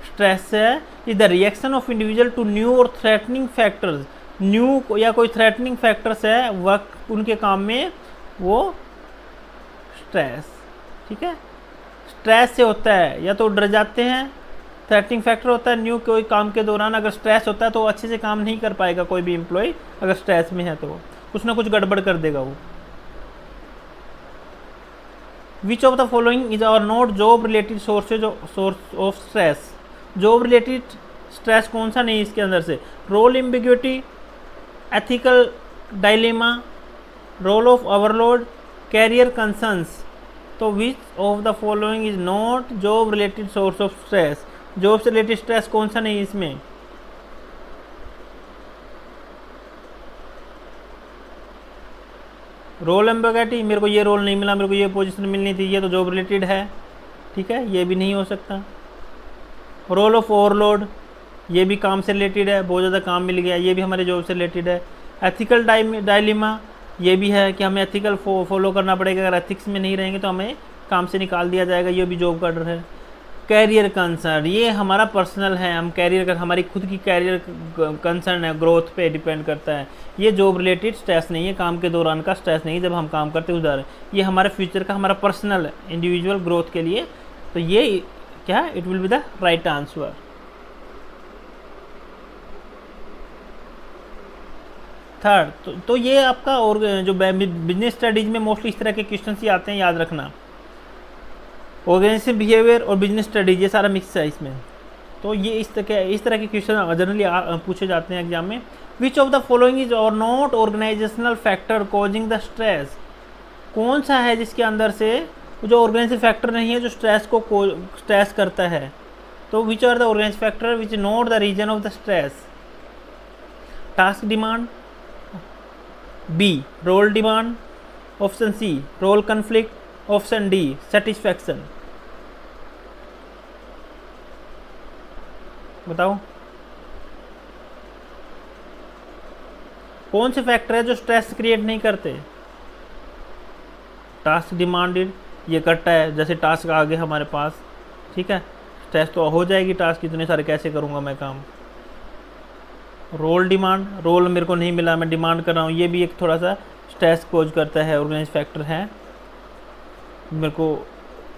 [SPEAKER 1] स्ट्रेस है, is the reaction of individual to new और थ्रेटनिंग फैक्टर्स, न्यू या कोई थ्रेटनिंग फैक्टर्स है वर्क उनके काम में, वो स्ट्रेस, ठीक है, स्ट्रेस से होता है, या तो डर जाते हैं, थ्रेटनिंग फैक्टर होता है न्यू, कोई काम के दौरान अगर स्ट्रेस होता है तो अच्छे से काम नहीं कर पाएगा कोई भी एम्प्लॉय, अगर स्ट्रेस में है तो कुछ ना कुछ गड़बड़ कर देगा वो। Which of the following is are not job related source of stress, job related stress कौन सा नहीं है इसके अंदर से? Role ambiguity, ethical dilemma, role of overload, career concerns. तो which of the following is not job related source of stress? Job से रिलेटेड स्ट्रेस कौन सा नहीं है इसमें? रोल एम्बिग्युइटी, मेरे को ये रोल नहीं मिला, मेरे को ये पोजीशन मिलनी थी, ये तो जॉब रिलेटेड है, ठीक है, ये भी नहीं हो सकता। रोल ऑफ ओवरलोड, ये भी काम से रिलेटेड है, बहुत ज़्यादा काम मिल गया, ये भी हमारे जॉब से रिलेटेड है। एथिकल डायलेमा, ये भी है कि हमें एथिकल फॉलो करना पड़ेगा, अगर एथिक्स में नहीं रहेंगे तो हमें काम से निकाल दिया जाएगा, ये भी जॉब का डर है। कैरियर कंसर्न, ये हमारा पर्सनल है, हम कैरियर का, हमारी खुद की कैरियर कंसर्न है, ग्रोथ पे डिपेंड करता है, ये जॉब रिलेटेड स्ट्रेस नहीं है, काम के दौरान का स्ट्रेस नहीं है, जब हम काम करते हैं उधर, ये हमारे फ्यूचर का, हमारा पर्सनल इंडिविजुअल ग्रोथ के लिए। तो ये क्या, it will be the right answer. Third, तो ये आपका, और जो बिजनेस स्टडीज में मोस्टली इस तरह के क्वेश्चन ही आते हैं, याद रखना। ऑर्गेनाइजेशन बिहेवियर और बिजनेस स्टडीज, ये सारा मिक्स है इसमें। तो ये इस तरह के क्वेश्चन जनरली पूछे जाते हैं एग्जाम में। Which of the following is or not organisational factor causing the stress? कौन सा है जिसके अंदर से जो ऑर्गेनाइजेशन फैक्टर नहीं है, जो स्ट्रेस करता है? तो which are the organisation factor which not the reason of the stress? Task demand, B role demand, option C role conflict, option D satisfaction. बताओ कौन से फैक्टर है जो स्ट्रेस क्रिएट नहीं करते? टास्क डिमांडेड, ये करता है, जैसे टास्क आ गए हमारे पास, ठीक है, स्ट्रेस तो हो जाएगी, टास्क इतने सारे कैसे करूँगा मैं काम। रोल डिमांड, रोल मेरे को नहीं मिला, मैं डिमांड कर रहा हूँ, ये भी एक थोड़ा सा स्ट्रेस कोज करता है, ऑर्गेनाइज फैक्टर है। मेरे को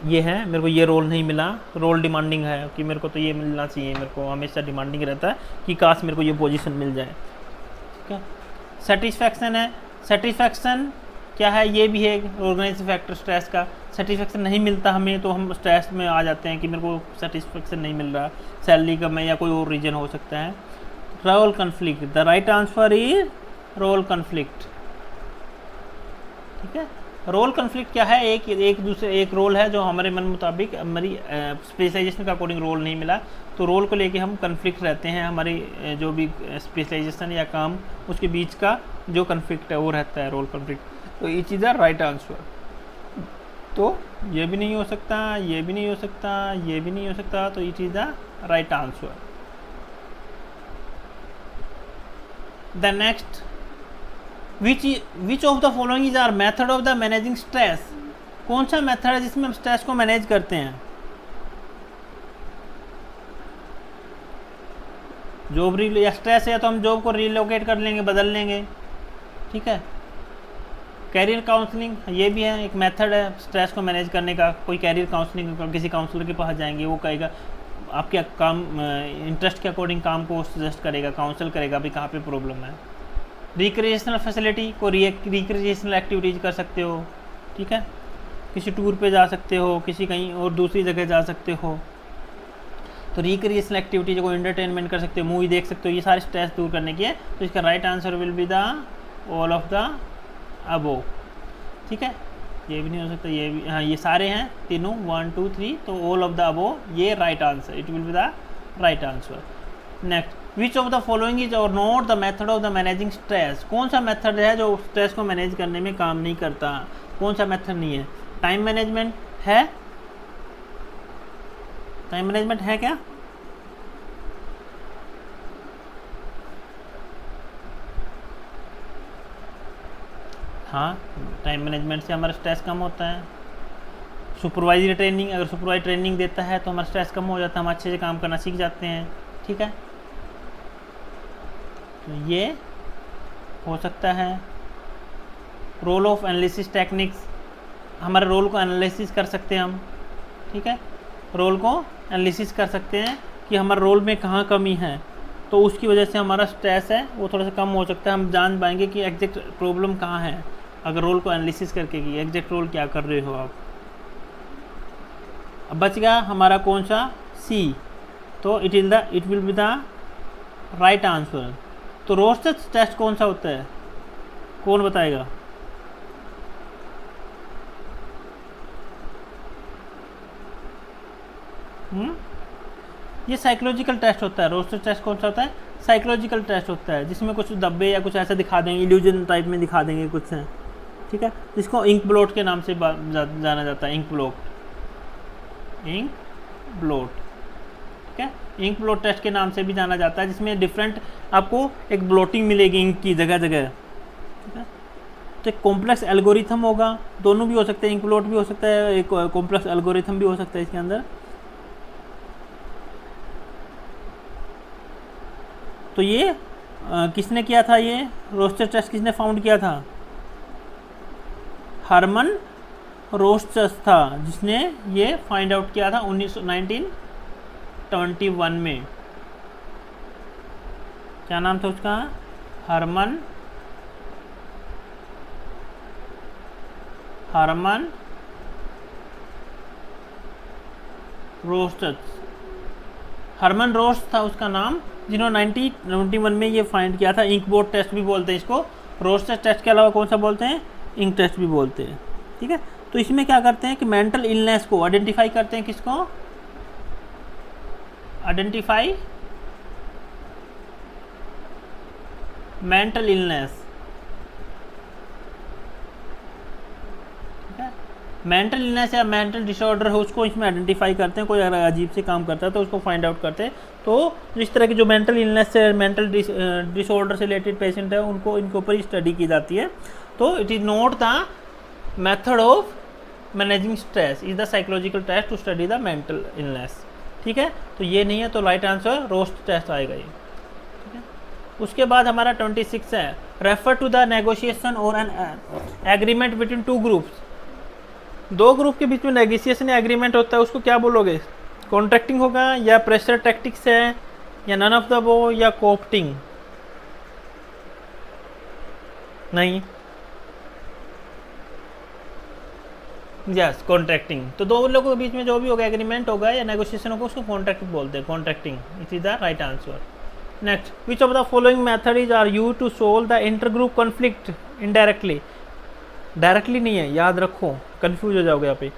[SPEAKER 1] ये है, मेरे को ये रोल नहीं मिला, रोल डिमांडिंग है कि मेरे को तो ये मिलना चाहिए, मेरे को हमेशा डिमांडिंग रहता है कि काश मेरे को ये पोजीशन मिल जाए, ठीक है। सेटिस्फैक्शन है, सेटिस्फैक्शन क्या है, ये भी है ऑर्गेनाइज फैक्टर स्ट्रेस का। सेटिस्फैक्शन नहीं मिलता हमें तो हम स्ट्रेस में आ जाते हैं कि मेरे को सेटिस्फैक्शन नहीं मिल रहा, सैलरी का मैं, या कोई और रीजन हो सकता है। Role conflict, the right answer is role conflict, ठीक है। रोल कन्फ्लिक्ट क्या है, एक रोल है जो हमारे मन मुताबिक हमारी स्पेशलाइजेशन का अकॉर्डिंग रोल नहीं मिला, तो रोल को लेके हम कन्फ्लिक्ट रहते हैं, हमारी जो भी स्पेशलाइजेशन या काम उसके बीच का जो कन्फ्लिक्ट है वो रहता है रोल कन्फ्लिक्ट। तो it is the right answer. तो ये भी नहीं हो सकता, ये भी नहीं हो सकता, ये भी नहीं हो सकता, तो it is the right answer. The next, which of the following is are method of the managing stress? कौन सा मेथड है जिसमें हम स्ट्रेस को मैनेज करते हैं? जॉब या स्ट्रेस है तो हम जॉब को रिलोकेट कर लेंगे, बदल लेंगे, ठीक है। कैरियर काउंसलिंग, ये भी है एक मेथड है स्ट्रेस को मैनेज करने का। कोई कैरियर काउंसलिंग, किसी काउंसलर के पास जाएंगे, वो कहेगा आपके काम इंटरेस्ट के अकॉर्डिंग काम को सजेस्ट करेगा, काउंसल करेगा भी कहाँ पे प्रॉब्लम है। रिक्रिएशनल फैसिलिटी को रिक्रिएशनल एक्टिविटीज़ कर सकते हो, ठीक है, किसी टूर पे जा सकते हो, किसी कहीं और दूसरी जगह जा सकते हो, तो रिक्रिएशनल एक्टिविटीज को एंटरटेनमेंट कर सकते हो, मूवी देख सकते हो, ये सारे स्ट्रेस दूर करने की है। तो इसका right answer will be the all of the अबो, ठीक है। ये भी नहीं हो सकता, ये भी, हाँ ये सारे हैं तीनों, 1 2 3, तो ऑल ऑफ द अबो ये right answer, it will be the right answer. Next, which of the following is or not the method of the managing stress? कौन सा मेथड है जो स्ट्रेस को मैनेज करने में काम नहीं करता? कौन सा मेथड नहीं है? टाइम मैनेजमेंट है, टाइम मैनेजमेंट है क्या? हाँ, टाइम मैनेजमेंट से हमारा स्ट्रेस कम होता है। सुपरवाइजरी ट्रेनिंग, अगर सुपरवाइजर ट्रेनिंग देता है तो हमारा स्ट्रेस कम हो जाता है, हम अच्छे से काम करना सीख जाते हैं, ठीक है। तो ये हो सकता है। रोल ऑफ एनालिसिस टेक्निक्स, हमारे रोल को एनालिसिस कर सकते हैं हम, ठीक है, रोल को एनालिसिस कर सकते हैं कि हमारे रोल में कहाँ कमी है, तो उसकी वजह से हमारा स्ट्रेस है वो थोड़ा सा कम हो सकता है। हम जान पाएंगे कि एग्जैक्ट प्रॉब्लम कहाँ है अगर रोल को एनालिसिस करके कि एग्जैक्ट रोल क्या कर रहे हो आप। अब बच गया हमारा कौन सा? सी, तो it will be the right answer. तो रोस्टेज टेस्ट कौन सा होता है, कौन बताएगा? ये साइकोलॉजिकल टेस्ट होता है। रोस्टेज टेस्ट कौन सा होता है? साइकोलॉजिकल टेस्ट होता है, जिसमें कुछ धब्बे या कुछ ऐसा दिखा देंगे, इल्यूजन टाइप में दिखा देंगे कुछ है, ठीक है, जिसको इंक ब्लोट के नाम से जाना जाता है। इंक ब्लोट, ठीक है, इंक ब्लोट टेस्ट के नाम से भी जाना जाता है, जिसमें डिफरेंट आपको एक ब्लोटिंग मिलेगी इंक की जगह जगह, ठीक है। तो एक कॉम्प्लेक्स एल्गोरिथम होगा, दोनों भी हो सकते हैं, इंक ब्लोट भी हो सकता है, एक कॉम्प्लेक्स एल्गोरिथम भी हो सकता है इसके अंदर। तो ये किसने किया था? ये रोस्टेज टेस्ट किसने फाउंड किया था? हरमन रोस्टेज था जिसने ये फाइंड आउट किया था 1921 में। क्या नाम था उसका? हरमन रोस्टेज। हरमन रोस्ट था उसका नाम, जिन्होंने 1991 में ये फाइंड किया था। इंक बोर्ड टेस्ट भी बोलते हैं इसको, रोस्टेज टेस्ट के अलावा कौन सा बोलते हैं? इंक टेस्ट भी बोलते हैं, ठीक है। तो इसमें क्या करते हैं कि मेंटल इलनेस को आइडेंटिफाई करते हैं। किसको आइडेंटिफाई? मेंटल इलनेस, ठीक है। मेंटल इलनेस या मेंटल डिसऑर्डर है उसको इसमें आइडेंटिफाई करते हैं। कोई अगर अजीब से काम करता है तो उसको फाइंड आउट करते हैं। तो इस तरह की जो मेंटल इलनेस से, मेंटल डिसऑर्डर से रिलेटेड पेशेंट है, उनको इनके ऊपर ही स्टडी की जाती है। तो it is not the method of managing stress, is the psychological test to study the mental illness, ठीक है। तो ये नहीं है, तो राइट आंसर रोस्ट टेस्ट आएगा ये, ठीक है। उसके बाद हमारा 26 है, रेफर टू द नेगोशिएशन और an agreement between two groups. दो ग्रुप के बीच में नेगोशिएशन या एग्रीमेंट होता है, उसको क्या बोलोगे? कॉन्ट्रैक्टिंग होगा, या प्रेशर टैक्टिक्स है, या नन ऑफ द अबव, या कोऑप्टिंग? नहीं, यस, कॉन्ट्रैक्टिंग। तो दो लोगों के बीच में जो भी होगा, एग्रीमेंट होगा या नेगोशिएशन होगा, उसको कॉन्ट्रैक्ट बोलते हैं, contracting. It is the right answer. Next, which of the following method is are used to solve the inter group conflict indirectly? Directly नहीं है, याद रखो, कंफ्यूज हो जाओगे यहाँ पे।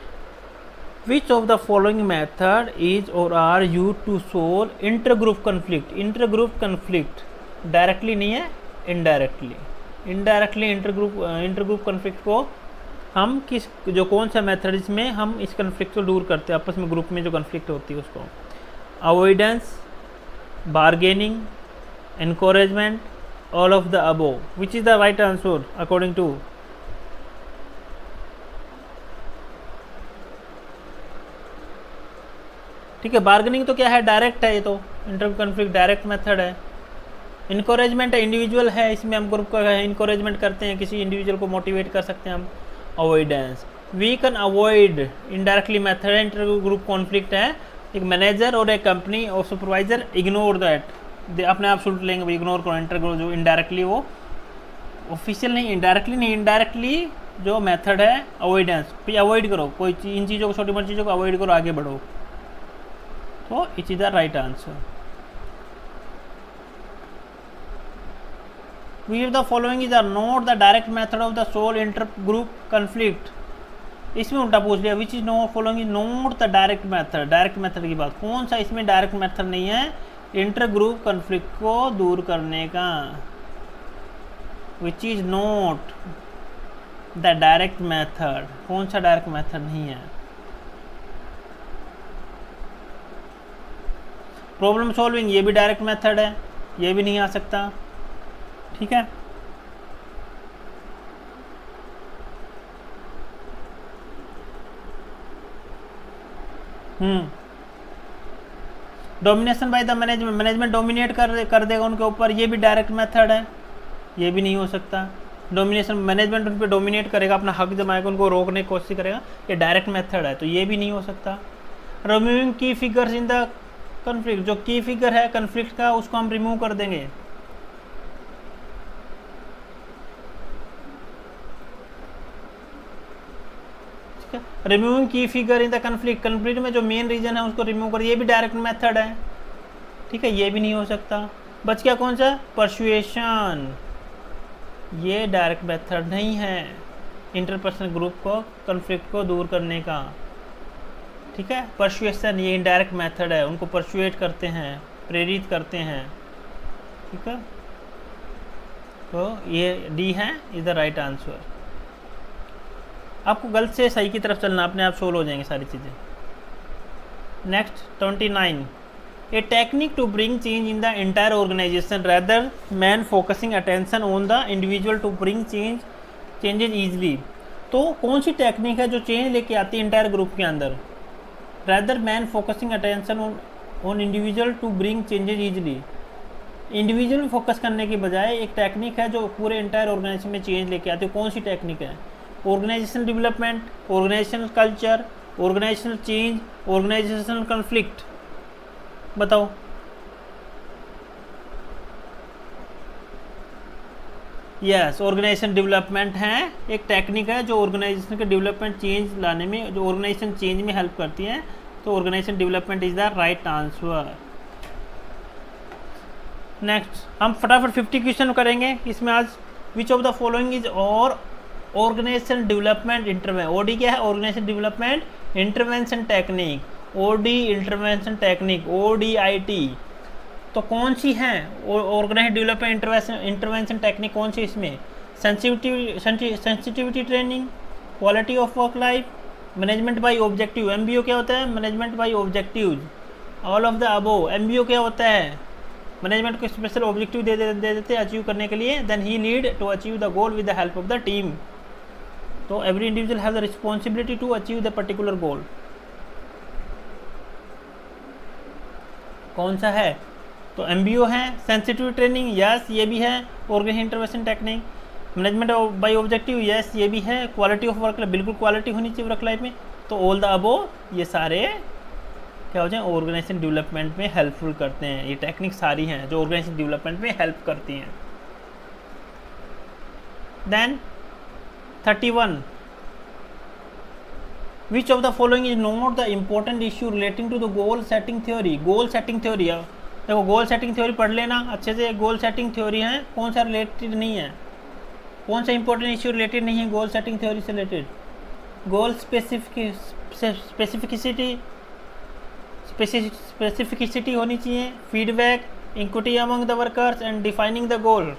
[SPEAKER 1] Which of the following method is or are used to solve inter group conflict? Inter group conflict directly नहीं है, indirectly. Indirectly inter group conflict को हम जो कौन सा मेथड इसमें हम इस कॉन्फ्लिक्ट को दूर करते हैं, आपस में ग्रुप में जो कॉन्फ्लिक्ट होती है उसको? Avoidance, bargaining, encouragement, all of the above. Which is the right answer according to? ठीक है, बार्गेनिंग तो क्या है? डायरेक्ट है, ये तो इंटर कॉन्फ्लिक्ट डायरेक्ट मेथड है। इनकरेजमेंट है, इंडिविजुअल है, इसमें हम ग्रुप का इनकरेजमेंट करते हैं, किसी इंडिविजुअल को मोटिवेट कर सकते हैं हम। Avoidance, we can avoid, indirectly method है। इंटर ग्रुप कॉन्फ्लिक्ट है, एक मैनेजर और एक कंपनी और सुपरवाइजर इग्नोर दैट, अपने आप सुन लेंगे, इग्नोर करो इंटर ग्रुप जो इनडायरेक्टली, वो ऑफिशियल नहीं, इनडायरेक्टली नहीं, इनडायरेक्टली जो मेथड है अवॉइडेंस, फिर अवॉइड करो कोई इन चीज़ों को, छोटी मोटी चीज़ों को अवॉइड करो, आगे बढ़ो। तो it is the right answer. Which of the following is not the direct method of the sole intergroup conflict? इसमें उल्टा पूछ लिया, which is know following is not the direct method. Direct method की बात, कौन सा इसमें डायरेक्ट मेथड नहीं है इंटर ग्रुप कॉन्फ्लिक्ट को दूर करने का? Which is not the direct method, कौन सा डायरेक्ट मेथड नहीं है? प्रॉब्लम सॉल्विंग, ये भी डायरेक्ट मेथड है, ये भी नहीं आ सकता, ठीक है। Domination by the management, management dominate कर देगा उनके ऊपर, ये भी डायरेक्ट मेथड है, ये भी नहीं हो सकता। डोमिनेशन, मैनेजमेंट उन पर डोमिनेट करेगा, अपना हक जमाएगा, उनको रोकने की कोशिश करेगा, ये डायरेक्ट मेथड है, तो ये भी नहीं हो सकता। रिमूविंग की फिगर्स इन द कॉन्फ्लिक्ट, जो की फिगर है कॉन्फ्लिक्ट का, उसको हम रिमूव कर देंगे। रिमूविंग की figure in the conflict, conflict में जो मेन रीजन है उसको रिमूव कर, ये भी डायरेक्ट मेथड है, ठीक है, ये भी नहीं हो सकता। बच गया कौन सा? परसुएशन। ये डायरेक्ट मेथड नहीं है इंटरपर्सनल ग्रुप को कॉन्फ्लिक्ट को दूर करने का। ठीक है, परसुएशन ये इनडायरेक्ट मेथड है, उनको परसुएट करते हैं, प्रेरित करते हैं। ठीक है, तो ये डी है इज द राइट आंसर। आपको गलत से सही की तरफ चलना, अपने आप सोल्व हो जाएंगे सारी चीज़ें। Next 29, a technique to bring change in the entire organisation rather man focusing attention on the individual to bring changes easily. तो कौन सी टेक्निक है जो चेंज लेके आती है इंटायर ग्रुप के अंदर? Rather man focusing attention on individual to bring changes easily. Individual में फोकस करने की बजाय एक टेक्निक है जो पूरे इंटायर ऑर्गेनाइजेशन में चेंज लेके आती है। कौन सी टेक्निक है? Organisational development, organisational culture, organisational change, organisational conflict. बताओ। यस, ऑर्गेनाइजेशन डेवलपमेंट है, एक टेक्निक है जो ऑर्गेनाइजेशन के डेवलपमेंट चेंज लाने में, जो ऑर्गेनाइजेशन चेंज में हेल्प करती है। तो organisation development is the right answer. Next हम फटाफट 50 क्वेश्चन करेंगे इसमें आज। Which of the following is or organisation development intervention. OD क्या है? Organisation development intervention technique. OD intervention technique, ODIT। तो कौन सी है ऑर्गेनाइजेशन डेवलपमेंट इंटरवेंशन टेक्निक? कौन सी इसमें? Sensitivity training, quality of work life, management by objective. MBO क्या होता है? Management by objective. All of the above. MBO क्या होता है? मैनेजमेंट को स्पेशल ऑब्जेक्टिव दे देते अचीव करने के लिए। Then he lead to achieve the goal with the help of the team. तो every individual have the responsibility to achieve the particular goal. कौन सा है? तो MBO है। सेंसिटिव ट्रेनिंग, यस ये भी है organisation intervention technique. Management by objective, yes ये भी है। क्वालिटी ऑफ वर्क लाइफ, बिल्कुल क्वालिटी होनी चाहिए वर्क लाइफ में। तो ऑल द अबोव ये सारे क्या हो जाए? ऑर्गेनाइजेशन डेवलपमेंट में हेल्पफुल करते हैं। ये टेक्निक सारी हैं जो ऑर्गेनाइजेशन डेवलपमेंट में हेल्प करती हैं। Then 31, which of the following is not the important issue relating to the goal setting theory. Goal setting theory, देखो गोल सेटिंग थ्योरी पढ़ लेना अच्छे से। गोल सेटिंग थ्योरी है, कौन सा रिलेटेड नहीं है? कौन सा इंपॉर्टेंट इश्यू रिलेटेड नहीं है गोल सेटिंग थ्योरी से रिलेटेड? गोल स्पेसिफिसिटी होनी चाहिए, feedback, equity among the workers and defining the goal.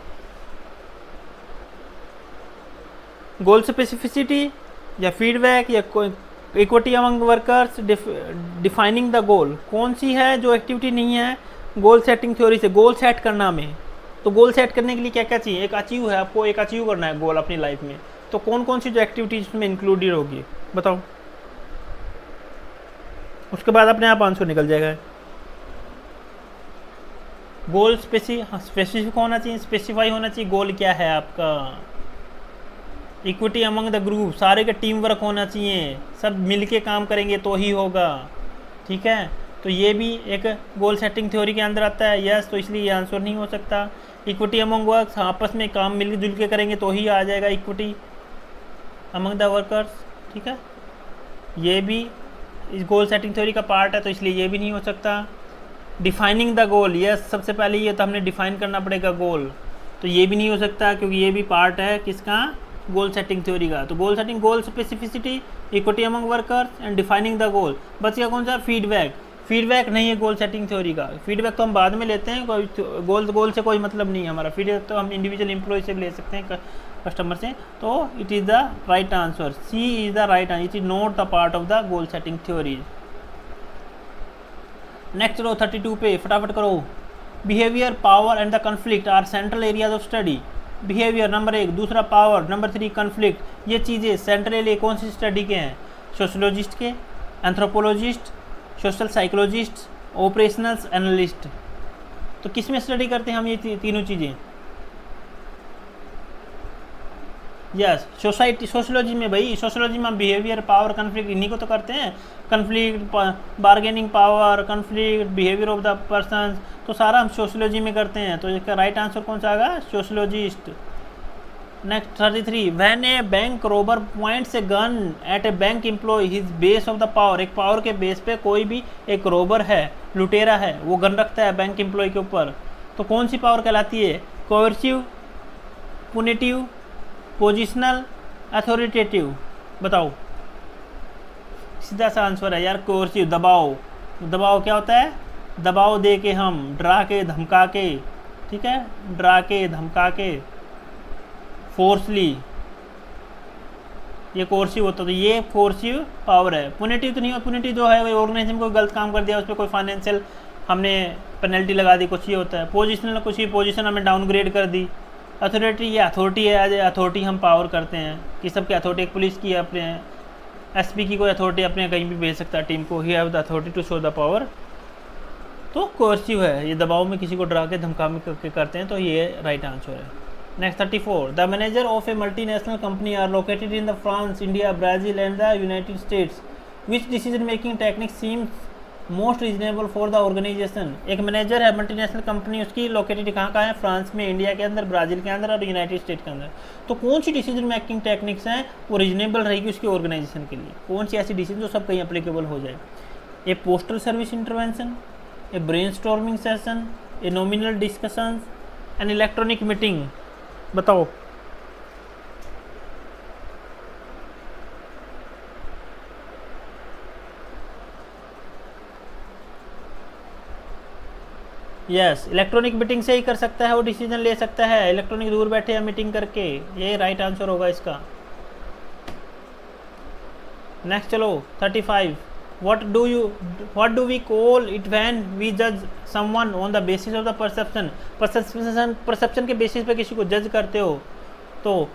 [SPEAKER 1] Goal specificity या फीडबैक या equity among workers, defining the goal. कौन सी है जो एक्टिविटी नहीं है गोल सेटिंग थ्योरी से? गोल सेट करना में, तो गोल सेट करने के लिए क्या क्या चाहिए? एक अचीव है, आपको एक अचीव करना है गोल अपनी लाइफ में। तो कौन कौन सी जो एक्टिविटीज इसमें इंक्लूडेड होगी बताओ? उसके बाद अपने आप आंसर निकल जाएगा। गोल स्पेसिफिक होना चाहिए, स्पेसिफाई होना चाहिए गोल क्या है आपका। इक्विटी अमंग द ग्रुप, सारे का टीम वर्क होना चाहिए, सब मिलके काम करेंगे तो ही होगा। ठीक है, तो ये भी एक गोल सेटिंग थ्योरी के अंदर आता है। यस, तो इसलिए ये आंसर नहीं हो सकता। इक्विटी अमंग वर्क्स, आपस में काम मिलजुल के करेंगे तो ही आ जाएगा इक्विटी अमंग द वर्कर्स। ठीक है, ये भी इस गोल सेटिंग थ्योरी का पार्ट है, तो इसलिए ये भी नहीं हो सकता। डिफाइनिंग द गोल, यस सबसे पहले ये तो हमने डिफाइन करना पड़ेगा गोल, तो ये भी नहीं हो सकता क्योंकि ये भी पार्ट है किसका? गोल सेटिंग थ्योरी का। तो goal setting, goal specificity, equity among workers and defining the goal. बच गया कौन सा? फीडबैक। फीडबैक नहीं है गोल सेटिंग थ्योरी का। फीडबैक तो हम बाद में लेते हैं, कोई गोल से कोई मतलब नहीं है हमारा। फीडबैक तो हम इंडिविजुअल एम्प्लॉय से भी ले सकते हैं, कस्टमर से। तो it is the right answer, C is the right answer. It is not the part of the goal setting theory. Next row 32 पे फटाफट करो। Behaviour, power and the conflict are central areas of study. Behaviour number 1, दूसरा पावर, नंबर 3 कन्फ्लिक्ट। ये चीज़ें सेंट्रल एरिया कौन सी स्टडी के हैं? सोशोलॉजिस्ट के, एंथ्रोपोलॉजिस्ट, सोशल साइकोलॉजिस्ट, ऑपरेशनल्स एनालिस्ट। तो किस में स्टडी करते हैं हम ये तीनों चीज़ें? यस, सोसाइटी, सोशोलॉजी में भाई। सोशोलॉजी में हम बिहेवियर, पावर, कन्फ्लिक्ट इन्हीं को तो करते हैं। Conflict, bargaining power, conflict, behaviour of the person, तो सारा हम सोशोलॉजी में करते हैं। तो इसका राइट आंसर कौन सा आएगा? Sociologist. Next 33, when a bank robber points a gun at a bank employ his base of the power, एक पावर के बेस पे कोई भी एक रोबर है, लुटेरा है, वो गन रखता है बैंक एम्प्लॉय के ऊपर, तो कौन सी पावर कहलाती है? Coercive, पुनिटिव, positional, authoritative? बताओ। सीधा सा आंसर है यार कोएर्सिव, दबाव। दबाव क्या होता है? दबाव दे के, हम डरा के, धमका के, ठीक है, डरा के, धमका के, फोर्सली, ये कोर्सिव होता है, तो ये कोर्सिव पावर है। पुनिटिव तो नहीं हो, पुनिटिव जो है वो ऑर्गेनाइजेशन को गलत काम कर दिया, उस पर कोई फाइनेंशियल हमने पेनल्टी लगा दी, कुछ ये होता है। पोजिशनल, कुछ ही पोजीशन हमें डाउनग्रेड कर दी। अथॉरिटी, ये अथॉरिटी है, एज ए अथॉरिटी हम पावर करते हैं कि सबकी अथॉरिटी, एक पुलिस की अपने एसपी की कोई अथॉरिटी अपने कहीं भी भेज सकता है टीम को, he have the authority to show the power, तो कोर्सिव है, ये दबाव में किसी को डरा के, धमका के करते हैं, तो ये राइट आंसर है। Next 34. The manager of a multinational company are located in the France, India, Brazil and the United States. Which decision making technique seems most reasonable for the organization? एक मैनेजर है मल्टीनेशनल कंपनी, उसकी लोकेटेड कहाँ है? फ्रांस में, इंडिया के अंदर, ब्राज़ील के अंदर और यूनाइटेड स्टेट के अंदर। तो कौन सी डिसीजन मेकिंग टेक्निक्स हैं वो रीजनेबल रहेगी उसकी ऑर्गेनाइजेशन के लिए? कौन सी ऐसी डिसीजन जो सब कहीं अप्लीकेबल हो जाए? A postal service intervention, a brainstorming session, a nominal discussion, an electronic meeting? बताओ। यस, इलेक्ट्रॉनिक मीटिंग से ही कर सकता है, वो डिसीजन ले सकता है, इलेक्ट्रॉनिक दूर बैठे या मीटिंग करके, ये राइट आंसर होगा इसका। नेक्स्ट चलो 35, what do we call it when we judge someone on the basis of the perception के बेसिस पे किसी को जज करते हो, तो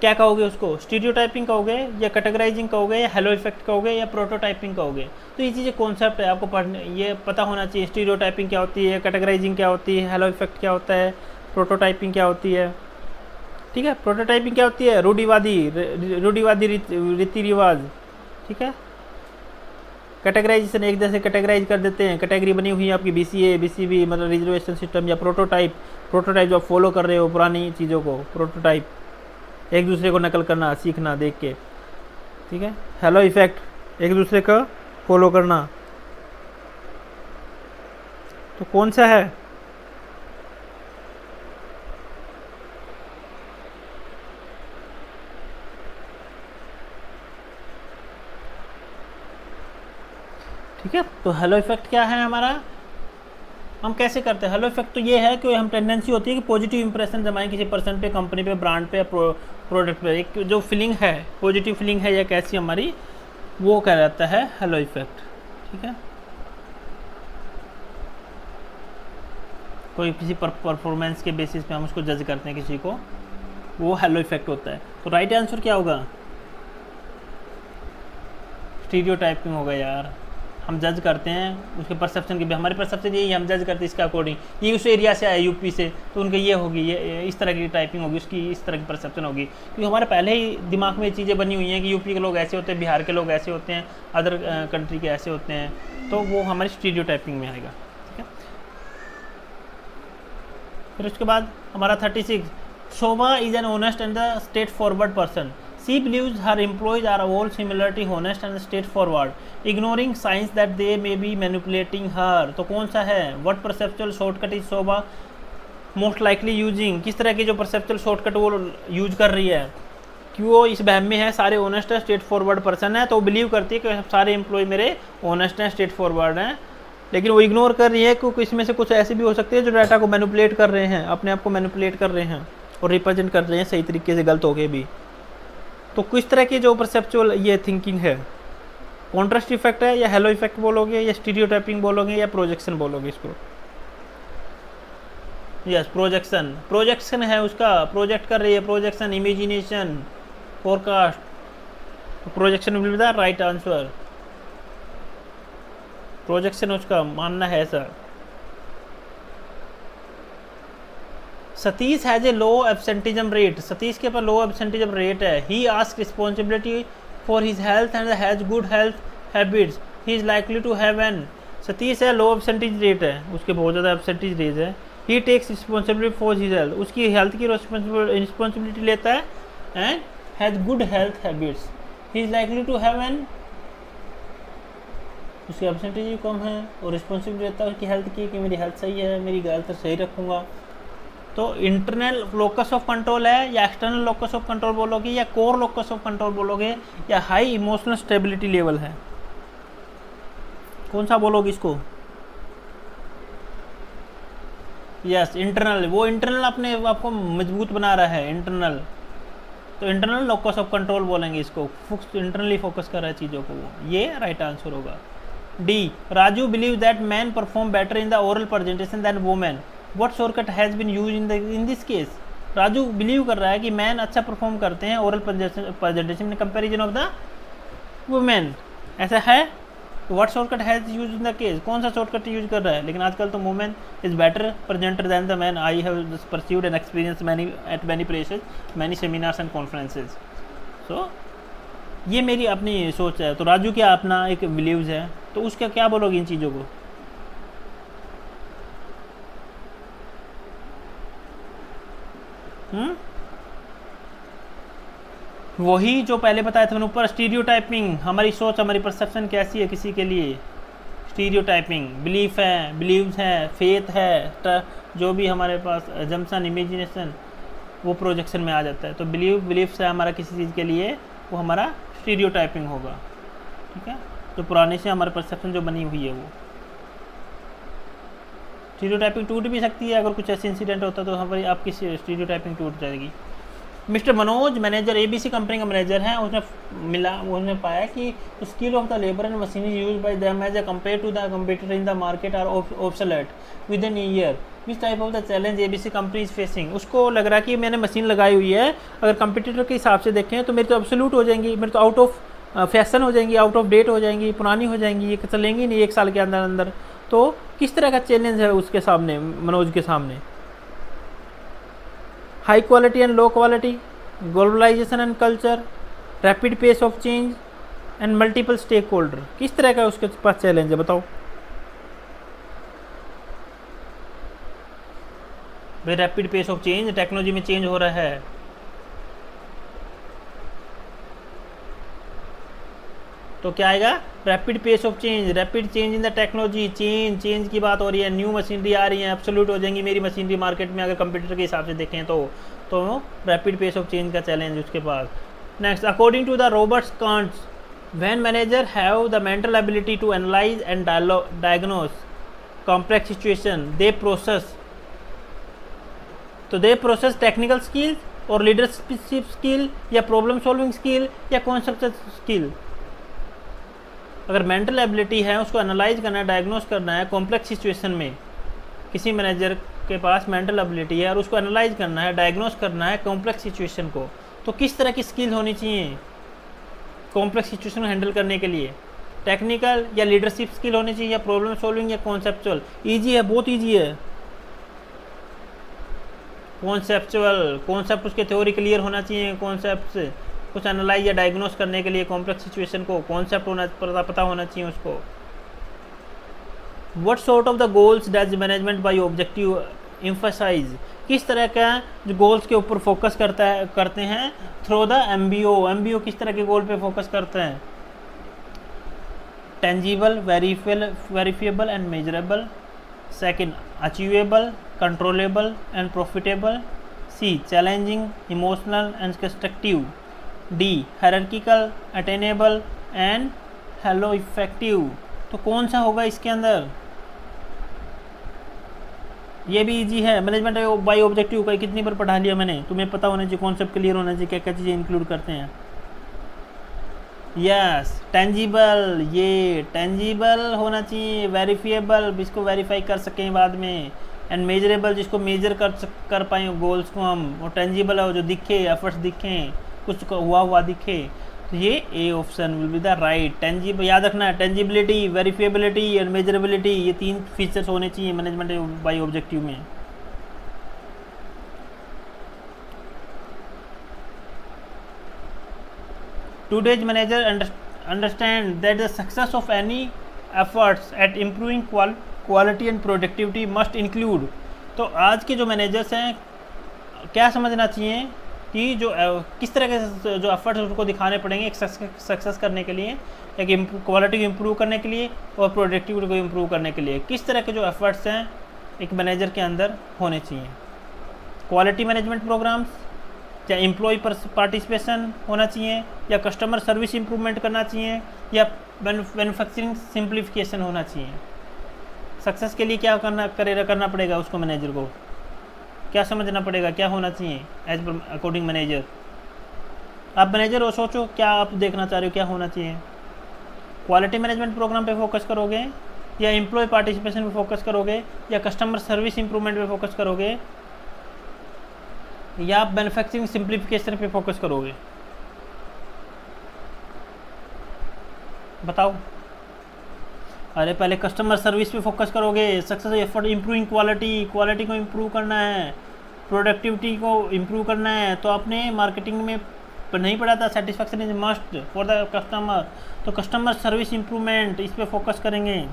[SPEAKER 1] क्या कहोगे उसको? स्टीरियोटाइपिंग कहोगे, या कैटेगराइजिंग कहोगे, या हेलो इफेक्ट कहोगे, या प्रोटोटाइपिंग कहोगे? तो ये चीज़ें कॉन्सेप्ट है, आपको पढ़ने, ये पता होना चाहिए। स्टीरियोटाइपिंग क्या होती है, कैटेगराइजिंग क्या होती है, हेलो इफेक्ट क्या होता है, प्रोटोटाइपिंग क्या होती है, ठीक है। प्रोटोटाइपिंग क्या होती है? रूढ़िवादी रीति रिवाज, ठीक है। कैटेगराइजेशन, एक जैसे कैटेगराइज कर देते हैं, कैटेगरी बनी हुई है आपकी BCA, BCB, मतलब रिजर्वेशन सिस्टम, या प्रोटोटाइप जो आप फॉलो कर रहे हो पुरानी चीज़ों को, प्रोटोटाइप, एक दूसरे को नकल करना, सीखना देख के, ठीक है। हेलो इफेक्ट, एक दूसरे का फॉलो करना, तो कौन सा है? ठीक है। तो हेलो इफेक्ट क्या है हमारा? हम कैसे करते हैं हेलो इफेक्ट? तो ये है कि हम टेंडेंसी होती है कि पॉजिटिव इंप्रेशन जमाएं किसी पर्सन पे, कंपनी पे, ब्रांड पे, प्रोडक्ट पे, एक जो फीलिंग है, पॉजिटिव फीलिंग है या कैसी हमारी, वो कह जाता है हेलो इफेक्ट, ठीक है। कोई किसी परफॉर्मेंस के बेसिस पे हम उसको जज करते हैं किसी को, वो हेलो इफेक्ट होता है। तो राइट आंसर क्या होगा? स्टीरियोटाइपिंग होगा यार, हम जज करते हैं उसके परसेप्शन की, हमारी परसेप्शन यही, हम जज करते हैं इसके अकॉर्डिंग, ये उस एरिया से आया यूपी से, तो उनके ये होगी, ये इस तरह की टाइपिंग होगी, उसकी इस तरह की परसेप्शन होगी, क्योंकि हमारे पहले ही दिमाग में ये चीज़ें बनी हुई हैं कि यूपी के लोग ऐसे होते हैं, बिहार के लोग ऐसे होते हैं, अदर कंट्री के ऐसे होते हैं, तो वो हमारी स्टीरियोटाइपिंग में आएगा, ठीक है। फिर उसके बाद हमारा 36, Shobha is an honest and the straightforward person. She believes her employees are all similarly honest and straightforward, ignoring signs that they may be manipulating her. तो कौन सा है? What perceptual shortcut is Shobha most likely using? किस तरह की जो perceptual shortcut वो यूज कर रही है? कि वो इस बहम में है सारे ऑनेस्ट है, स्ट्रेट फॉरवर्ड पर्सन है, तो वो बिलीव करती है कि सारे एम्प्लॉय मेरे ऑनेस्ट हैं, स्ट्रेट फॉरवर्ड हैं, लेकिन वो इग्नोर कर रही है क्योंकि इसमें से कुछ ऐसे भी हो सकते हैं जो डाटा को मैनिपुलेट कर रहे हैं, अपने आप को मैनिपुलेट कर रहे हैं और रिप्रेजेंट कर रहे हैं सही तरीके से, गलत हो के भी। तो किस तरह की जो परसेप्चुअल ये थिंकिंग है, कॉन्ट्रास्ट इफेक्ट है, या हेलो इफेक्ट बोलोगे, या स्टीरियोटाइपिंग बोलोगे, या प्रोजेक्शन बोलोगे इसको? यस, प्रोजेक्शन है उसका, प्रोजेक्ट कर रही है, projection, imagination, forecast, projection will be the right answer. Projection उसका मानना है ऐसा। Satish has a low absenteeism rate, Satish के पास लो एब्सेंटिज्म रेट है। He ask responsibility for his health and has good health habits, he is likely to have an. Satish है, लो एब्सेंटेज रेट है उसके, बहुत ज़्यादा एब्सेंटेज रेट है, he takes responsibility for his health, उसकी हेल्थ की रिस्पॉन्सिबिलिटी लेता है, and has good health habits, he is likely to have an, उसकी एब्सेंटेज भी कम है और रिस्पॉन्सिबिलिटी रहता है उसकी हेल्थ की कि मेरी हेल्थ सही है, मेरी हेल्थ सही रखूँगा। तो इंटरनल लोकस ऑफ कंट्रोल है या एक्सटर्नल लोकस ऑफ कंट्रोल बोलोगे या कोर लोकस ऑफ कंट्रोल बोलोगे या हाई इमोशनल स्टेबिलिटी लेवल है, कौन सा बोलोगे इसको? यस इंटरनल, वो इंटरनल अपने आपको मजबूत बना रहा है इंटरनल, तो इंटरनल लोकस ऑफ कंट्रोल बोलेंगे इसको, इंटरनली फोकस कर रहा है चीज़ों को, वो ये राइट आंसर होगा। D, Raju believe that man perform better in the oral presentation than women, what shortcut has been use in this case? Raju believe कर रहा है कि मैन अच्छा परफॉर्म करते हैं ओरल प्रेजेंटेशन में कंपेरिजन ऑफ द वुमेन, ऐसा है, तो what shortcut has use in the case, कौन सा शॉर्टकट यूज कर रहा है? लेकिन आजकल तो women is better presenter than the man, I have pursued and experience many at many places, many seminars and conferences. So ये मेरी अपनी सोच है, तो राजू क्या अपना एक बिलीव्स है, तो उसका क्या बोलोगे इन चीज़ों को? वही जो पहले बताया था मैंने ऊपर, स्टीरियोटाइपिंग, हमारी सोच हमारी परसेप्शन कैसी है किसी के लिए, स्टीरियोटाइपिंग, बिलीफ है, बिलीव्स है, फेथ है, जो भी हमारे पास जम्सन इमेजिनेशन वो प्रोजेक्शन में आ जाता है, तो बिलीफ्स है हमारा किसी चीज़ के लिए, वो हमारा स्टीरियोटाइपिंग होगा, ठीक है, तो पुराने से हमारे परसेप्शन जो बनी हुई है वो स्टीरियोटाइपिंग टूट भी सकती है, अगर कुछ ऐसे इंसिडेंट होता है तो हमारी आपकी स्टीरियोटाइपिंग टूट जाएगी। Mister Manoj manager ABC company का मैनेजर है, उसने पाया कि skill of the labour and machine use by them as compare to the competitor in the market are obsolete with an year, which type of the challenge ABC company is facing. उसको लग रहा है कि मैंने मशीन लगाई हुई है, अगर कंपटीटर के हिसाब से देखें तो मेरी तो एब्सोल्यूट हो जाएंगी, मेरी तो आउट ऑफ फैशन हो जाएंगी, आउट ऑफ डेट हो जाएंगी, पुरानी हो जाएंगी, ये चलेंगी नहीं 1 साल के अंदर अंदर। तो किस तरह का चैलेंज है उसके सामने, मनोज के सामने? High quality and low quality, globalisation and culture, rapid pace of change and multiple stakeholder, किस तरह का उसके पास चैलेंज है बताओ भाई? Rapid pace of change, technology में चेंज हो रहा है, तो क्या आएगा? Rapid pace of change, rapid change in the technology, change की बात हो रही है, न्यू मशीनरी आ रही है, एब्सोल्यूट हो जाएंगी मेरी मशीनरी मार्केट में अगर कंप्यूटर के हिसाब से देखें तो रैपिड पेस ऑफ चेंज का चैलेंज उसके पास। Next, according to the Roberts Katz, when manager have the mental ability to analyse and diagnose complex situation, they process technical skills और लीडरशिप स्किल या प्रॉब्लम सॉल्विंग स्किल या कॉन्सेप्ट स्किल। अगर मेंटल एबिलिटी है, उसको एनालाइज करना है, डायग्नोस करना है कॉम्प्लेक्स सिचुएशन में, किसी मैनेजर के पास मेंटल एबिलिटी है और उसको एनालाइज करना है, डायग्नोस करना है कॉम्प्लेक्स सिचुएशन को, तो किस तरह की स्किल होनी चाहिए कॉम्प्लेक्स सिचुएशन को हैंडल करने के लिए? टेक्निकल या लीडरशिप स्किल होनी चाहिए या प्रॉब्लम सॉल्विंग या कॉन्सेप्चुअल? ईजी है, बहुत ईजी है। कॉन्सेप्चुअल, कॉन्सेप्ट उसके थ्योरी क्लियर होना चाहिए, कॉन्सेप्ट से कुछ एनालाइज या डायग्नोस करने के लिए कॉम्प्लेक्स सिचुएशन को कॉन्सेप्ट होना पता होना चाहिए उसको। What sort of the goals does management by objective emphasise, किस तरह का जो गोल्स के ऊपर फोकस करते हैं थ्रू द एमबीओ किस तरह के गोल पे फोकस करते हैं? Tangible, verifiable and measurable. Second, achievable, controllable and profitable. C, challenging, emotional and constructive. D, hierarchical, attainable and hello effective. तो कौन सा होगा इसके अंदर? ये भी इजी है, मैनेजमेंट बाय ऑब्जेक्टिव का कितनी बार पढ़ा लिया मैंने, तुम्हें पता होना चाहिए, कॉन्सेप्ट क्लियर होना चाहिए, क्या क्या चीज़ें इंक्लूड करते हैं। यस, टेंजिबल, ये टेंजिबल होना चाहिए, वेरीफिएबल, जिसको वेरीफाई कर सकें बाद में, एंड मेजरेबल, जिसको मेजर कर पाए गोल्स को हम, और टेंजिबल है जो दिखे, एफर्ट्स दिखें, कुछ हुआ दिखे। तो ये A option will be the right. Tangible याद रखना है, टेंजिबिलिटी, वेरीफिएबिलिटी एंड मेजरेबिलिटी, ये 3 फीचर्स होने चाहिए मैनेजमेंट बाय ऑब्जेक्टिव में। Today's manager understand that the success of any efforts at improving quality and productivity must include तो आज के जो मैनेजर्स हैं क्या समझना चाहिए कि जो किस तरह के जो एफर्ट्स उनको दिखाने पड़ेंगे एक सक्सेस करने के लिए, एक क्वालिटी को इम्प्रूव करने के लिए और प्रोडक्टिविटी को इम्प्रूव करने के लिए किस तरह के जो एफर्ट्स हैं एक मैनेजर के अंदर होने चाहिए। क्वालिटी मैनेजमेंट प्रोग्राम्स, या एम्प्लॉय पार्टिसिपेशन होना चाहिए, या कस्टमर सर्विस इम्प्रूवमेंट करना चाहिए, या मैन्युफैक्चरिंग सिंप्लीफिकेशन होना चाहिए। सक्सेस के लिए क्या करना पड़ेगा उसको, मैनेजर को क्या समझना पड़ेगा, क्या होना चाहिए एज पर अकॉर्डिंग मैनेजर। आप मैनेजर हो, सोचो क्या आप देखना चाह रहे हो, क्या होना चाहिए। क्वालिटी मैनेजमेंट प्रोग्राम पे फोकस करोगे, या एम्प्लॉय पार्टिसिपेशन पे फोकस करोगे, या कस्टमर सर्विस इंप्रूवमेंट पे फोकस करोगे, या आप मैन्युफैक्चरिंग सिंप्लीफिकेशन पे फोकस करोगे, बताओ। अरे पहले कस्टमर सर्विस पे फोकस करोगे, सक्सेस एफर्ट इम्प्रूविंग क्वालिटी को इम्प्रूव करना है, प्रोडक्टिविटी को इम्प्रूव करना है। तो आपने मार्केटिंग में नहीं पढ़ा था satisfaction is must for the customer, तो कस्टमर सर्विस इम्प्रूवमेंट इस पे फोकस करेंगे।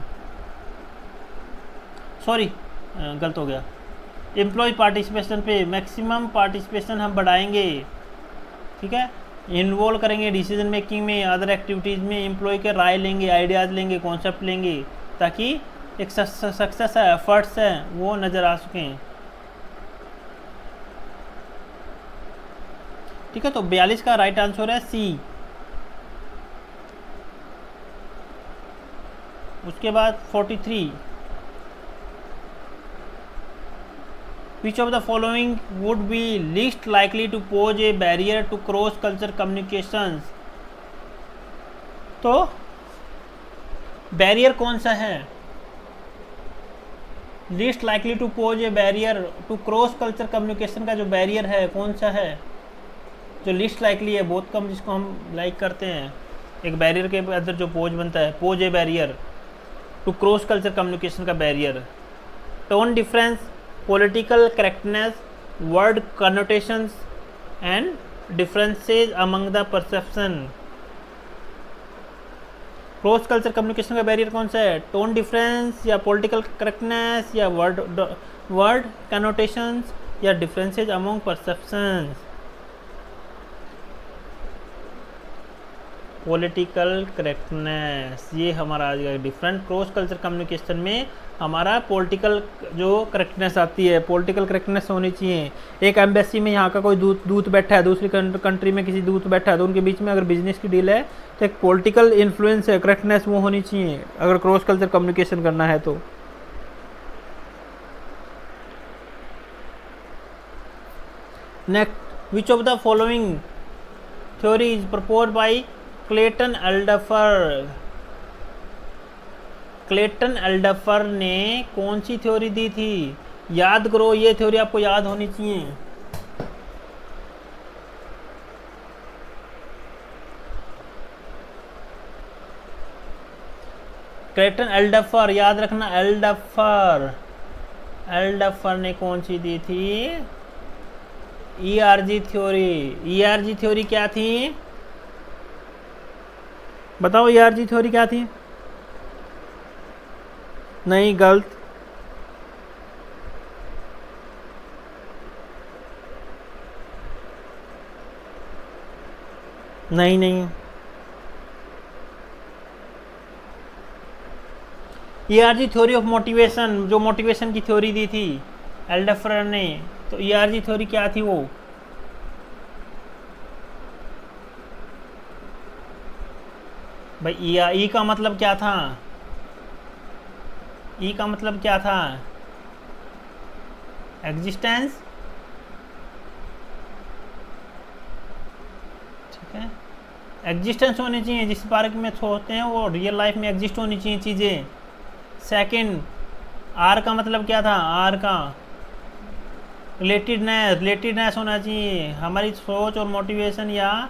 [SPEAKER 1] सॉरी गलत हो गया, एम्प्लॉय पार्टिसिपेशन पे मैक्सिमम पार्टिसिपेशन हम बढ़ाएंगे, ठीक है। इन्वॉल्व करेंगे डिसीजन मेकिंग में, अदर एक्टिविटीज़ में, एम्प्लॉय के राय लेंगे, आइडियाज़ लेंगे, कॉन्सेप्ट लेंगे, ताकि एक सक्सेस है, एफर्ट्स है वो नज़र आ सकें, ठीक है। तो 42 का राइट आंसर है सी। उसके बाद 43, Which of the following would be least likely to pose a barrier to cross culture communications? तो बैरियर कौन सा है, least likely to pose a barrier to cross culture communication का जो बैरियर है कौन सा है, जो लीस्ट लाइकली है, बहुत कम जिसको हम लाइक करते हैं। एक बैरियर के अंदर जो पोज बनता है, pose a barrier to cross culture communication का barrier, tone difference, political correctness, word connotations and differences among the perception। Cross culture communication का बैरियर कौन सा है, टोन डिफरेंस, या पॉलिटिकल करेक्टनेस, या वर्ड कनोटेशंस, या differences among perceptions. Political correctness, ये हमारा आज का डिफरेंट क्रॉस कल्चर कम्युनिकेशन में हमारा पॉलिटिकल जो करेक्टनेस आती है, पॉलिटिकल करेक्टनेस होनी चाहिए। एक एम्बेसी में यहाँ का कोई दूत बैठा है, दूसरी कंट्री में किसी दूत बैठा है, तो उनके बीच में अगर बिजनेस की डील है तो एक पॉलिटिकल इन्फ्लुएंस है, करेक्टनेस वो होनी चाहिए अगर क्रॉस कल्चर कम्युनिकेशन करना है तो। Next, which of the following theory is proposed by Clayton Alderfer. Clayton Alderfer ने कौन सी थ्योरी दी थी, याद करो, ये थ्योरी आपको याद होनी चाहिए। क्लेटन एल्डफर, याद रखना, एल्डफर ने कौन सी दी थी, ईआरजी थ्योरी। ईआरजी थ्योरी क्या थी, बताओ ईआरजी थ्योरी क्या थी। नहीं, गलत, नहीं, ईआरजी थ्योरी ऑफ मोटिवेशन, जो मोटिवेशन की थ्योरी दी थी एल्डफर ने, तो ईआरजी थ्योरी क्या थी वो, भाई ई का मतलब क्या था, ई का मतलब क्या था, एग्जिस्टेंस, ठीक है। एग्जिस्टेंस होनी चाहिए, जिस बारे में सोचते हैं वो रियल लाइफ में एग्जिस्ट होनी चाहिए चीज़ें। सेकंड, आर का मतलब क्या था, आर का रिलेटेडनेस होना चाहिए, हमारी सोच और मोटिवेशन या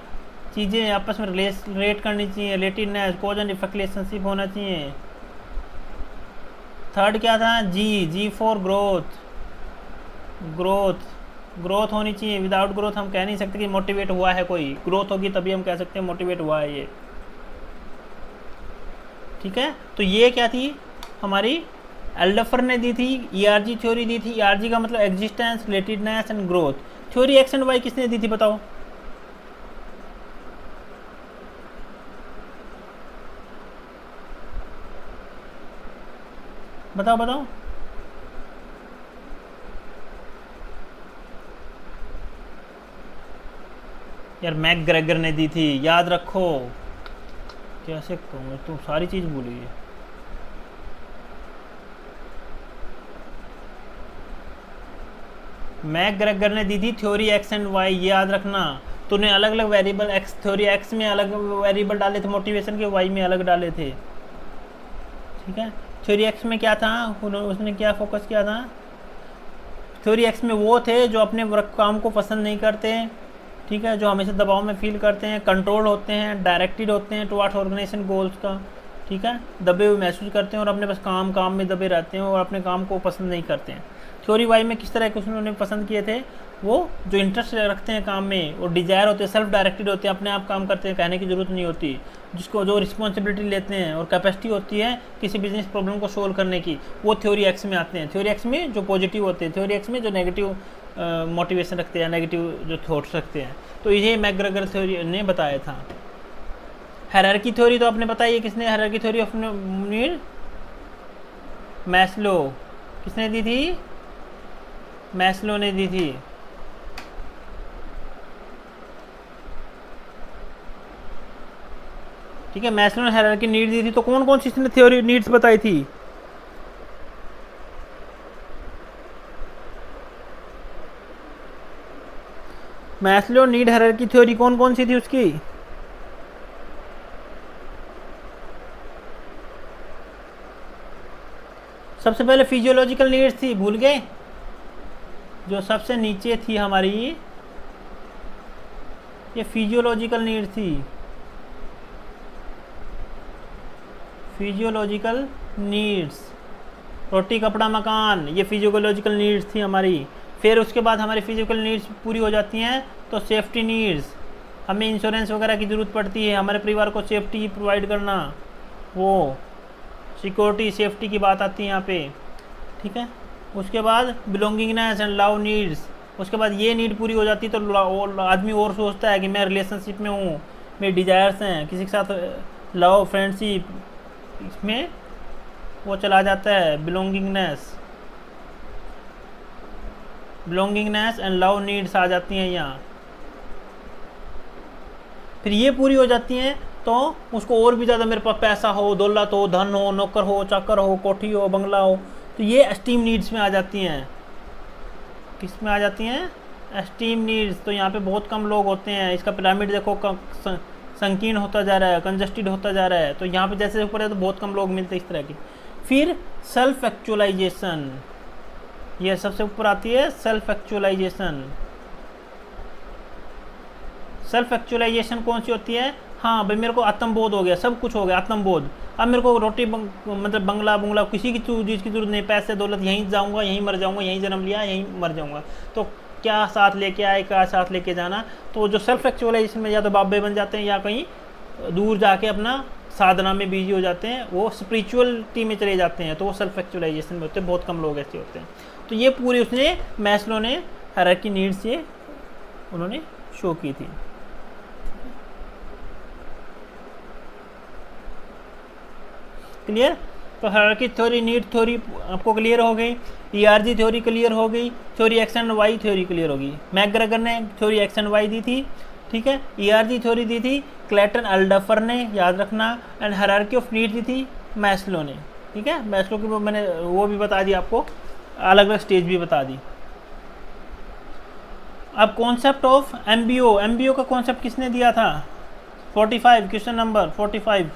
[SPEAKER 1] चीज़ें आपस में रिलेट करनी चाहिए, relatedness, cause and effect relationship होना चाहिए। थर्ड क्या था, जी फॉर ग्रोथ होनी चाहिए, विदाउट ग्रोथ हम कह नहीं सकते कि मोटिवेट हुआ है कोई, ग्रोथ होगी तभी हम कह सकते हैं मोटिवेट हुआ है ये, ठीक है। तो ये क्या थी हमारी एल्डफर ने दी थी ईआरजी थ्योरी दी थी। ईआरजी का मतलब existence, relatedness and growth. Theory X and Y किसने दी थी बताओ? बताओ बताओ। यार मैकग्रेगर ने दी थी, याद रखो। कैसे कहूँ, तुम सारी चीज़ भूली है। मैकग्रेगर ने दी थी थ्योरी एक्स एंड वाई, याद रखना। तूने अलग अलग वेरिएबल एक्स, थ्योरी एक्स में अलग वेरिएबल डाले थे मोटिवेशन के, वाई में अलग डाले थे, ठीक है। थ्योरी एक्स में क्या था, उसने क्या फोकस किया था? थ्योरी एक्स में वो थे जो अपने काम को पसंद नहीं करते, ठीक है, जो हमेशा दबाव में फील करते हैं, कंट्रोल होते हैं, डायरेक्टेड होते हैं टुवर्ड्स ऑर्गेनाइजेशन गोल्स का, ठीक है, दबे हुए महसूस करते हैं और अपने बस काम में दबे रहते हैं और अपने काम को पसंद नहीं करते हैं। थ्योरी वाई में किस तरह के उन्होंने पसंद किए थे? वो जो इंटरेस्ट रखते हैं काम में, वो डिजायर होते हैं, सेल्फ डायरेक्टेड होते हैं, अपने आप काम करते हैं, कहने की ज़रूरत नहीं होती, जिसको जो रिस्पॉन्सिबिलिटी लेते हैं और कैपेसिटी होती है किसी बिजनेस प्रॉब्लम को सोल्व करने की, वो थ्योरी एक्स में आते हैं। थ्योरी एक्स में जो पॉजिटिव होते हैं, थ्योरी एक्स में जो नेगेटिव मोटिवेशन रखते हैं, नेगेटिव जो थॉट्स रखते हैं। तो ये मैकग्रेगर थ्योरी ने बताया था। हायरार्की थ्योरी तो आपने बताई है, किसने hierarchy theory of need? Maslow. किसने दी थी? मैस्लो ने दी थी। ठीक है, मैस्लो ने हायरार्की नीड दी थी। तो कौन कौन सी इसने थ्योरी नीड्स बताई थी? मैस्लो नीड हायरार्की थ्योरी कौन कौन सी थी उसकी? सबसे पहले फिजियोलॉजिकल नीड्स थी, भूल गए? जो सबसे नीचे थी हमारी, ये फिजियोलॉजिकल नीड थी। फिजियोलॉजिकल नीड्स, रोटी कपड़ा मकान, ये फिजियोलॉजिकल नीड्स थी हमारी। फिर उसके बाद हमारी फिजिकल नीड्स पूरी हो जाती हैं तो सेफ्टी नीड्स, हमें इंश्योरेंस वगैरह की ज़रूरत पड़ती है, हमारे परिवार को सेफ्टी प्रोवाइड करना, वो सिक्योरिटी सेफ्टी की बात आती है यहाँ पे, ठीक है। उसके बाद बिलोंगिंगनेस एंड लव नीड्स, उसके बाद ये नीड पूरी हो जाती है तो आदमी और सोचता है कि मैं रिलेशनशिप में हूँ, मेरे डिजायर्स हैं, किसी के साथ लव फ्रेंडशिप, इसमें वो चला जाता है। बिलोंगिंगनेस एंड लव नीड्स आ जाती हैं यहाँ। फिर ये पूरी हो जाती हैं तो उसको और भी ज़्यादा, मेरे पास पैसा हो, दौलत हो, धन हो, नौकर हो, चाकर हो, कोठी हो, बंगला हो, तो ये एस्टीम नीड्स में आ जाती हैं। किस में आ जाती हैं? Esteem needs. तो यहाँ पे बहुत कम लोग होते हैं, इसका पिरामिड देखो संकीर्ण होता जा रहा है, कंजस्टेड होता जा रहा है, तो यहाँ पे जैसे ऊपर है तो बहुत कम लोग मिलते हैं इस तरह की। फिर सेल्फ एक्चुअलाइजेशन, ये सबसे ऊपर आती है सेल्फ एक्चुअलाइजेशन। सेल्फ एक्चुअलाइजेशन कौन सी होती है? हाँ भाई, मेरे को आत्मबोध हो गया, सब कुछ हो गया, आत्मबोध। अब मेरे को रोटी मतलब बंगला किसी की चीज़ की जरूरत नहीं, पैसे दौलत, यहीं जाऊँगा, यहीं मर जाऊँगा, यहीं जन्म लिया, यहीं मर जाऊँगा, तो क्या साथ लेके आए, क्या साथ लेके जाना। तो जो सेल्फ एक्चुअलाइजेशन में या तो बाबे बन जाते हैं या कहीं दूर जाके अपना साधना में बिजी हो जाते हैं, वो स्पिरिचुअलिटी में चले जाते हैं, तो वो सेल्फ एक्चुअलाइजेशन में होते हैं। बहुत कम लोग ऐसे होते हैं। तो ये पूरी उसने मैस्लो ने हायरार्की नीड्स ये उन्होंने शो की थी। क्लियर? तो हायरार्की थ्योरी, नीड थ्योरी आपको क्लियर हो गई, ईआरजी थ्योरी क्लियर हो गई, theory X and Y theory clear होगी। मैकग्रेगर ने थ्योरी एक्स एंड वाई दी थी, ठीक है। ईआरजी थ्योरी दी थी क्लेटन एल्डफर ने, याद रखना। And hierarchy of need the थी मैस्लो ने, ठीक है। मैस्लो की मैंने वो भी बता दी आपको, अलग अलग स्टेज भी बता दी। अब कॉन्सेप्ट ऑफ एमबीओ, एमबीओ का कॉन्सेप्ट किसने दिया था? 45, क्वेश्चन नंबर 45।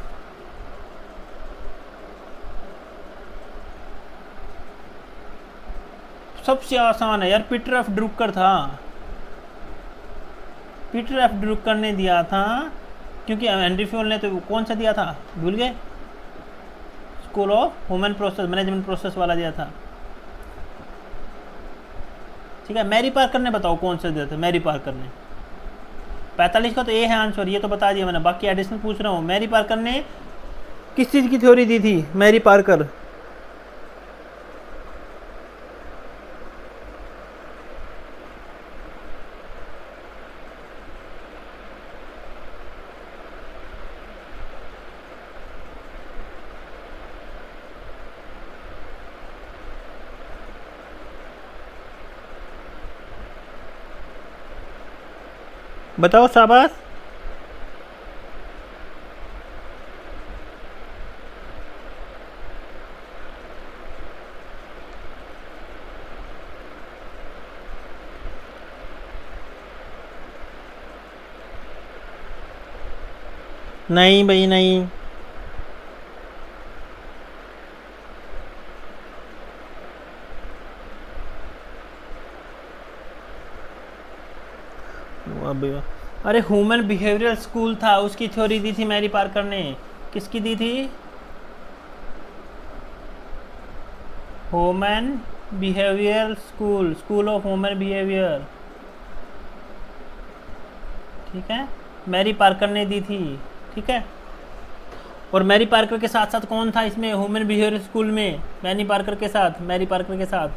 [SPEAKER 1] सबसे आसान है यार, पीटर एफ ड्रुकर था। पीटर एफ ड्रुकर ने दिया था, क्योंकि हेनरी फ्योल ने तो कौन सा दिया था, भूल गए? School of human process, management process वाला दिया था, ठीक है। मैरी पार्कर ने बताओ कौन सा दिया था? मैरी पार्कर ने 45 का तो ये है आंसर, ये तो बता दिया मैंने, बाकी एडिशनल पूछ रहा हूँ। मैरी पार्कर ने किस चीज़ की थ्योरी दी थी? मैरी पार्कर बताओ शाबाश। नहीं भाई नहीं। अभी अरे ह्यूमन बिहेवियरल स्कूल था, उसकी थ्योरी दी थी मैरी पार्कर ने। किसकी दी थी? Human behaviour school, school of human behaviour. ठीक है, मैरी पार्कर ने दी थी। ठीक है, और मैरी पार्कर के साथ साथ कौन था इसमें ह्यूमन बिहेवियर स्कूल में? मैरी पार्कर के साथ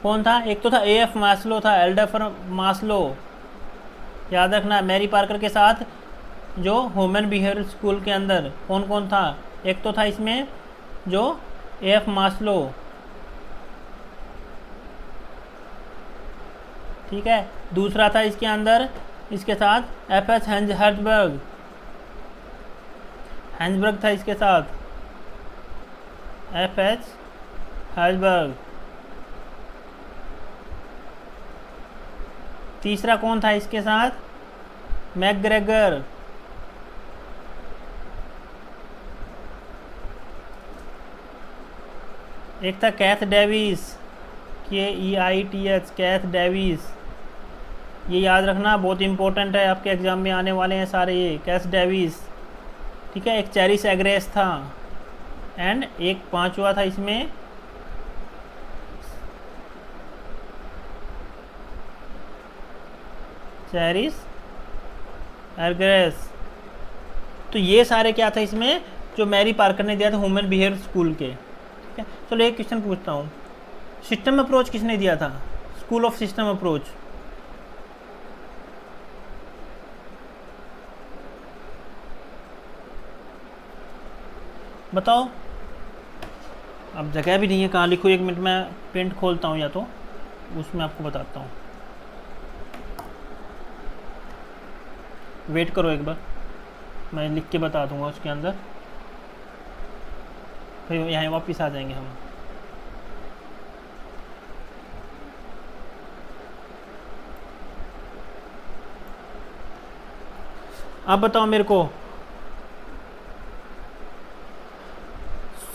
[SPEAKER 1] कौन था? एक तो था एएफ मास्लो, था एल्डर मास्लो, याद रखना। मैरी पार्कर के साथ जो ह्यूमन बिहेवियर स्कूल के अंदर कौन कौन था? एक तो था इसमें जो एएफ मास्लो, ठीक है। दूसरा था इसके अंदर इसके साथ एफएच हेंजबर्ग था इसके साथ, एफएच हेंजबर्ग। तीसरा कौन था इसके साथ? मैकग्रेगर। एक था Keith Davis, KEITH, Keith Davis. ये याद रखना, बहुत इंपॉर्टेंट है, आपके एग्जाम में आने वाले हैं सारे ये, कैथ डेविस। ठीक है, एक चेरिस एग्रेस था, एंड एक पांचवा था इसमें चेरिस एग्रेस। तो ये सारे क्या था इसमें जो मैरी पार्कर ने दिया था ह्यूमन बिहेवियर स्कूल के। ठीक है, चलो एक क्वेश्चन पूछता हूँ, सिस्टम अप्रोच किसने दिया था? School of system approach. बताओ। अब जगह भी नहीं है, कहाँ लिखो? 1 मिनट में पेंट खोलता हूँ या तो उसमें आपको बताता हूँ। वेट करो एक बार, मैं लिख के बता दूंगा उसके अंदर, फिर यहाँ वापस आ जाएंगे हम। अब बताओ मेरे को,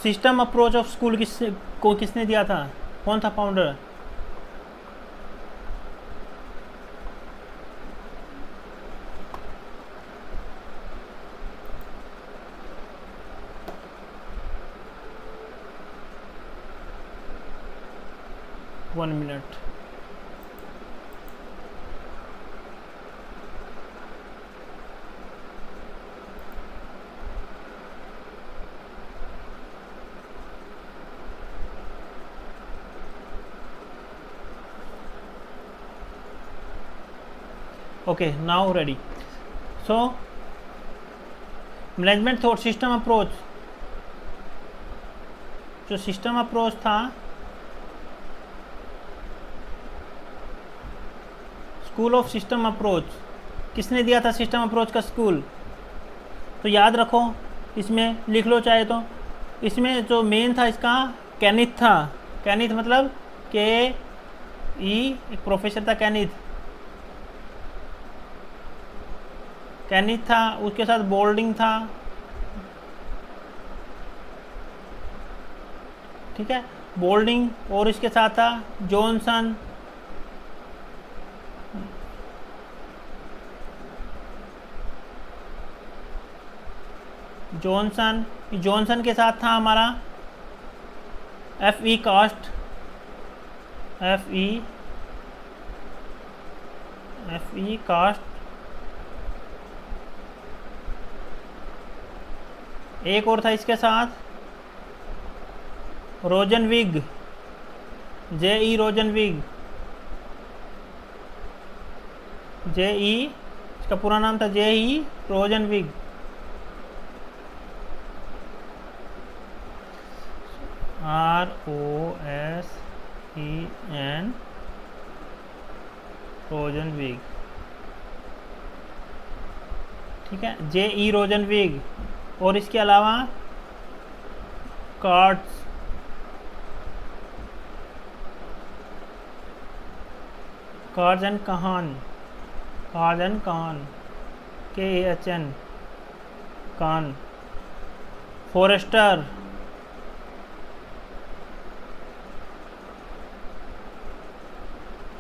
[SPEAKER 1] सिस्टम अप्रोच ऑफ स्कूल किसने दिया था? कौन था founder? One minute. Okay, now ready. So management thought system approach, जो सिस्टम अप्रोच था, स्कूल ऑफ सिस्टम अप्रोच किसने दिया था? सिस्टम अप्रोच का स्कूल। तो याद रखो, इसमें लिख लो चाहे तो। इसमें जो मेन था इसका कैनिथ था। कैनिथ मतलब KE, एक प्रोफेसर था कैनिथ था, उसके साथ बोल्डिंग था। ठीक है, बोल्डिंग, और इसके साथ था जॉनसन। जॉनसन के साथ था हमारा FE कास्ट, FE कास्ट। एक और था इसके साथ रोजनविग, JE रोजनविग। JE, इसका पूरा नाम था JE रोजनविग। ROSEN रोजनविग। ठीक है, J.E. रोजनविग। और इसके अलावा कार्ड्स, कार्जन कहान, कार्जन Kahn, KAHN Kahn. Forrester,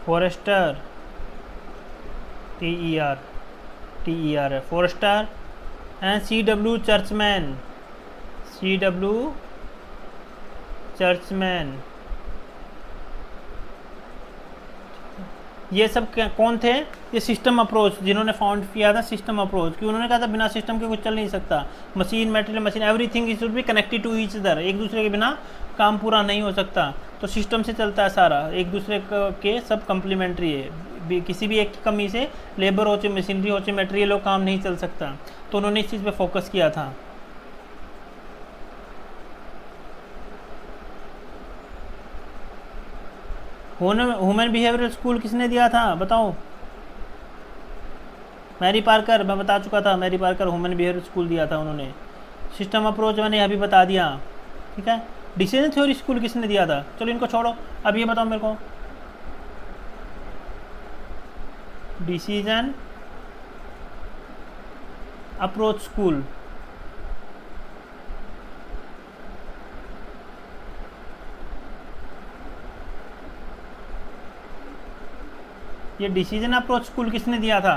[SPEAKER 1] Forrester TER है Forrester. And CW Churchman, CW Churchman. ये सब कौन थे? ये सिस्टम अप्रोच, जिन्होंने फाउंड किया था सिस्टम अप्रोच, कि उन्होंने कहा था बिना सिस्टम के कुछ चल नहीं सकता। Machine, material, machine, everything is should be connected to each other. एक दूसरे के बिना काम पूरा नहीं हो सकता, तो सिस्टम से चलता है सारा, एक दूसरे के सब कम्प्लीमेंट्री है। किसी भी एक की कमी से लेबर हो चाहे मशीनरी हो चाहे मटेरियल हो, काम नहीं चल सकता। तो उन्होंने इस चीज़ पे फोकस किया था। ह्यूमन बिहेवियरल स्कूल किसने दिया था बताओ? मैरी पार्कर, मैं बता चुका था, Mary Parker human behavioural school दिया था उन्होंने। सिस्टम अप्रोच मैंने अभी बता दिया, ठीक है। डिसीजन थ्योरी स्कूल किसने दिया था? चलो इनको छोड़ो, अब ये बताओ मेरे को। डिसीजन अप्रोच स्कूल, ये डिसीजन अप्रोच स्कूल किसने दिया था?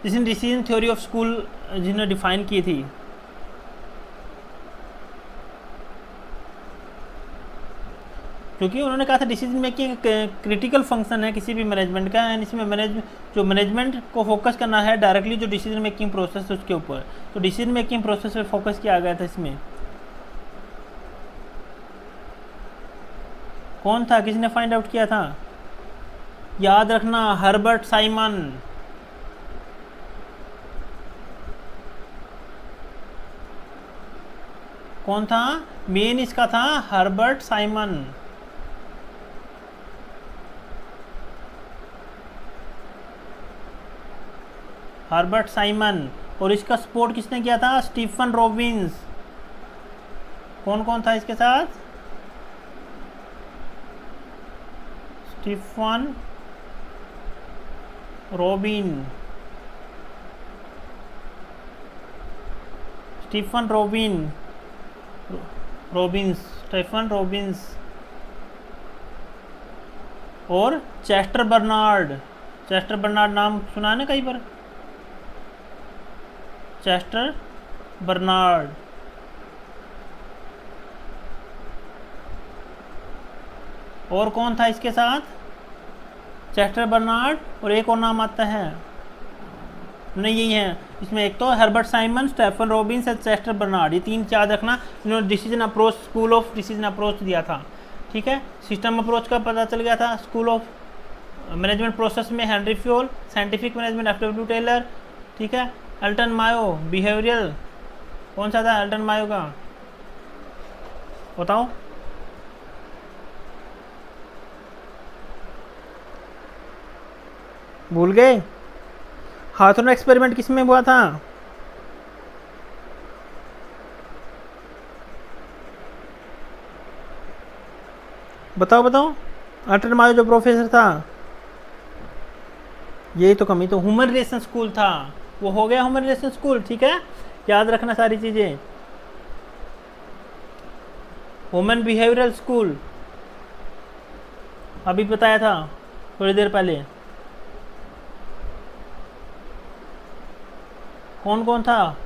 [SPEAKER 1] जिसने डिसीजन थ्योरी ऑफ स्कूल जिन्होंने डिफाइन की थी। क्योंकि उन्होंने कहा था डिसीजन मेकिंग क्रिटिकल फंक्शन है किसी भी मैनेजमेंट का, एंड इसमें मैनेजमेंट को फोकस करना है डायरेक्टली जो डिसीजन मेकिंग प्रोसेस है उसके ऊपर। तो डिसीजन मेकिंग प्रोसेस पे फोकस किया गया था। इसमें कौन था, किसने फाइंड आउट किया था? याद रखना, हर्बर्ट साइमन। कौन था? मेन इसका था हर्बर्ट साइमन। Herbert Simon. और इसका सपोर्ट किसने किया था? Stephen Robbins. कौन कौन था इसके साथ? स्टीफन रॉबिन, स्टीफन रॉबिन्स और चेस्टर बर्नार्ड। चेस्टर बर्नार्ड नाम सुना है ना कहीं पर? Chester Barnard. और कौन था इसके साथ? चेस्टर बर्नार्ड और एक और नाम आता है, नहीं यही है इसमें, एक तो हर्बर्ट साइमन, स्टीफन रॉबिन्स और चेस्टर बर्नार्ड। ये तीन याद रखना, इन्होंने decision approach, school of decision approach दिया था, ठीक है। सिस्टम अप्रोच का पता चल गया था। स्कूल ऑफ मैनेजमेंट प्रोसेस में Henri Fayol, scientific management FW Taylor, ठीक है। अल्टन मायो बिहेवियरल, कौन सा था अल्टन मायो का, बताओ? भूल गए? हाथरन एक्सपेरिमेंट किस में हुआ था? बताओ बताओ। अल्टन मायो जो प्रोफेसर था, यही तो कमी, तो ह्यूमन रिलेशन स्कूल था, वो हो गया ह्यूमन रिलेशन स्कूल, ठीक है। याद रखना सारी चीजें। ह्यूमन बिहेवियरल स्कूल अभी बताया था थोड़ी देर पहले। कौन कौन था?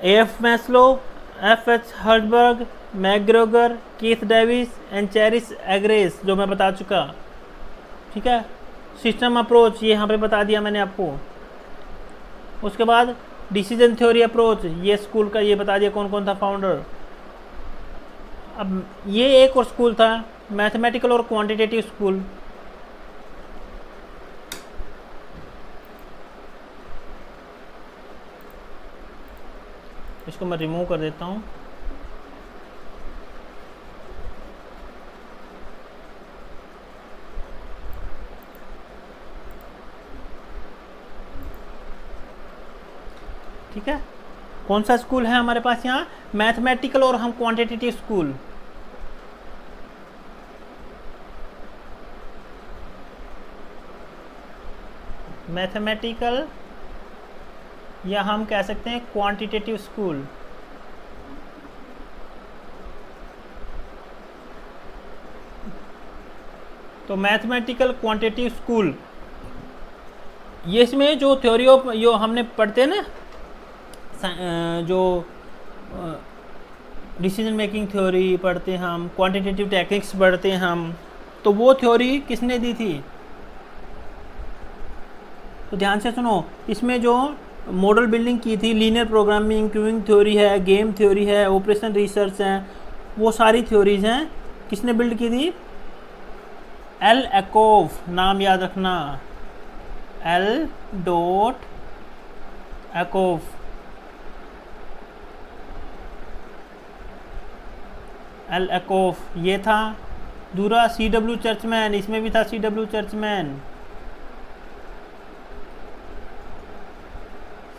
[SPEAKER 1] AF Maslow, FH Herzberg, McGregor, Keith Davis and Chris Argyris, जो मैं बता चुका, ठीक है। सिस्टम अप्रोच ये यहाँ पे बता दिया मैंने आपको। उसके बाद डिसीजन थ्योरी अप्रोच, ये स्कूल का ये बता दिया कौन कौन था फाउंडर। अब ये एक और स्कूल था, मैथमेटिकल और क्वांटिटेटिव स्कूल। इसको मैं रिमूव कर देता हूँ। ठीक है, कौन सा स्कूल है हमारे पास यहाँ? मैथमेटिकल और हम क्वांटिटेटिव स्कूल। मैथमेटिकल या हम कह सकते हैं क्वांटिटेटिव स्कूल। तो मैथमेटिकल क्वांटिटेटिव स्कूल, ये इसमें जो थ्योरी ऑफ जो हमने पढ़ते हैं ना, जो डिसीजन मेकिंग थ्योरी पढ़ते हैं हम, क्वांटिटेटिव टेक्निक्स पढ़ते हैं हम, तो वो थ्योरी किसने दी थी? तो ध्यान से सुनो, इसमें जो मॉडल बिल्डिंग की थी, लीनियर प्रोग्रामिंग, क्यूइंग थ्योरी है, गेम थ्योरी है, ऑपरेशन रिसर्च है, वो सारी थ्योरीज हैं, किसने बिल्ड की थी? एल एकॉफ, नाम याद रखना, एल डॉट एकॉफ। एल एकॉफ ये था। दूसरा C.W. चर्चमैन, इसमें भी था C.W. Churchman,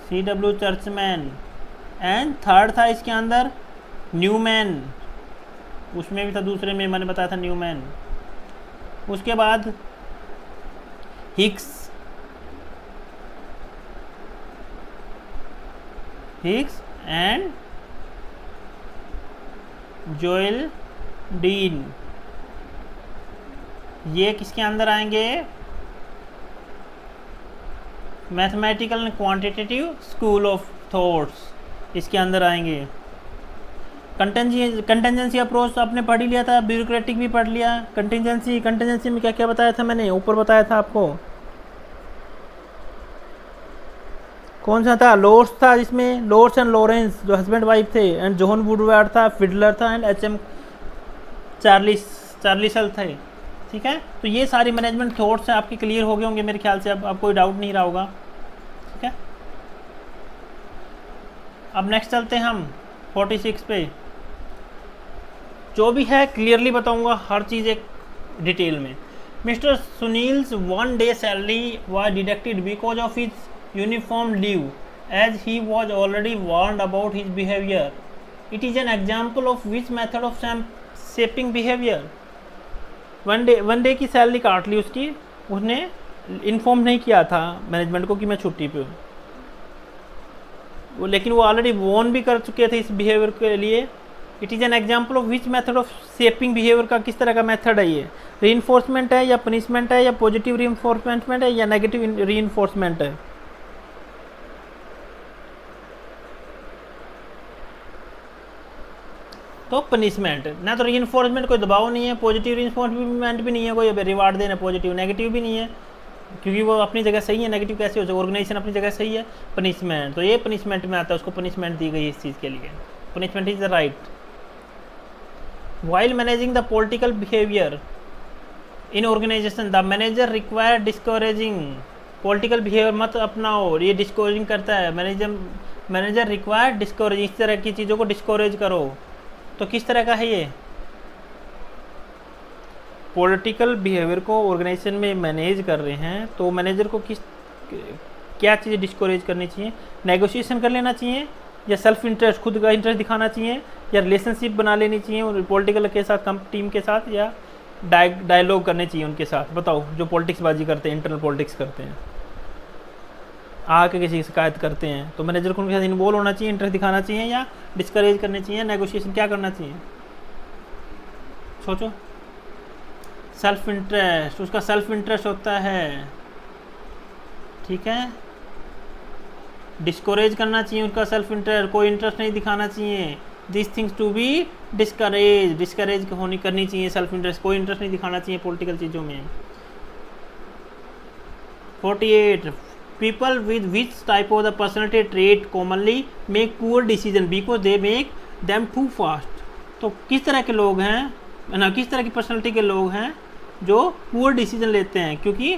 [SPEAKER 1] C.W. Churchman. And third था इसके अंदर न्यूमैन, उसमें भी था, दूसरे में मैंने बताया था न्यूमैन। उसके बाद हिग्स एंड जोएल डीन, ये किसके अंदर आएंगे? Mathematical and quantitative school of thoughts, इसके अंदर आएंगे। कंटेंजेंसी अप्रोच आपने पढ़ ही लिया था, ब्यूरोक्रेटिक भी पढ़ लिया। कंटेंजेंसी में क्या क्या बताया था मैंने? ऊपर बताया था आपको, कौन सा था? लोर्स था, जिसमें लोर्स एंड लॉरेंस जो हस्बैंड वाइफ थे, एंड जोहन वुडवार्ड था, फिडलर था, एंड H.M. चार्लिसल थे। ठीक है, तो ये सारी मैनेजमेंट थॉट्स हैं, आपके क्लियर हो गए होंगे मेरे ख्याल से, अब कोई डाउट नहीं रहा होगा। ठीक है, अब नेक्स्ट चलते हैं हम 46 पे। जो भी है क्लियरली बताऊंगा, हर चीज़ एक डिटेल में। Mister Sunil's 1 day salary was deducted because of his uniform leave, as he was already warned about his behavior. It is an example of which method of shaping behavior. 1 day की सैलरी काट ली उसकी, उसने इन्फॉर्म नहीं किया था मैनेजमेंट को कि मैं छुट्टी पे हूँ, लेकिन वो ऑलरेडी वॉर्न भी कर चुके थे इस बिहेवियर के लिए। It is an example of which method of shaping behaviour का किस तरह का मेथड है ये? रीइंफोर्समेंट है या पनिशमेंट है या पॉजिटिव रीइंफोर्समेंट है या नेगेटिव रीइंफोर्समेंट है? तो पनिशमेंट ना, तो रीइंफोर्समेंट कोई दबाव नहीं है, पॉजिटिव रीइंफोर्समेंट भी नहीं है, कोई रिवार्ड देना पॉजिटिव, नेगेटिव भी नहीं है, क्योंकि वो अपनी जगह सही है। नेगेटिव कैसे हो जाए? ऑर्गेनाइजेशन अपनी जगह सही है। पनिशमेंट, तो ये पनिशमेंट में आता है, उसको पनिशमेंट दी गई इस चीज़ के लिए। Punishment is the right. While managing the political behaviour in organisation, the manager require discouraging. Political behaviour मत अपनाओ, ये डिस्करेजिंग करता है। मैनेजर रिक्वायर डिस्करेज, इस तरह की चीज़ों को डिस्करेज करो। तो किस तरह का है ये? पॉलिटिकल बिहेवियर को ऑर्गेनाइजेशन में मैनेज कर रहे हैं, तो मैनेजर को क्या चीज़ें डिस्करेज करनी चाहिए? नेगोशिएशन कर लेना चाहिए, या सेल्फ इंटरेस्ट, खुद का इंटरेस्ट दिखाना चाहिए, या रिलेशनशिप बना लेनी चाहिए पॉलिटिकल के साथ, टीम के साथ, या डायलॉग करने चाहिए उनके साथ? बताओ, जो पॉलिटिक्स बाजी करते हैं, इंटरनल पॉलिटिक्स करते हैं, आके किसी की शिकायत करते हैं, तो मैनेजर को उनके साथ इन्वॉल्व होना चाहिए, इंटरेस्ट दिखाना चाहिए, या डिस्करेज करने चाहिए, नेगोशिएशन क्या करना चाहिए? सोचो। सेल्फ इंटरेस्ट, उसका सेल्फ इंटरेस्ट होता है, ठीक है। डिस्करेज करना चाहिए उनका सेल्फ इंटरेस्ट, कोई इंटरेस्ट नहीं दिखाना चाहिए। This things to be discourage करनी चाहिए सेल्फ इंटरेस्ट, कोई इंटरेस्ट नहीं दिखाना चाहिए पॉलिटिकल चीज़ों में। 48 people with which type of the personality trait commonly make poor decision because they make them too fast। तो किस तरह के लोग हैं ना, किस तरह की पर्सनालिटी के लोग हैं जो पुअर डिसीजन लेते हैं, क्योंकि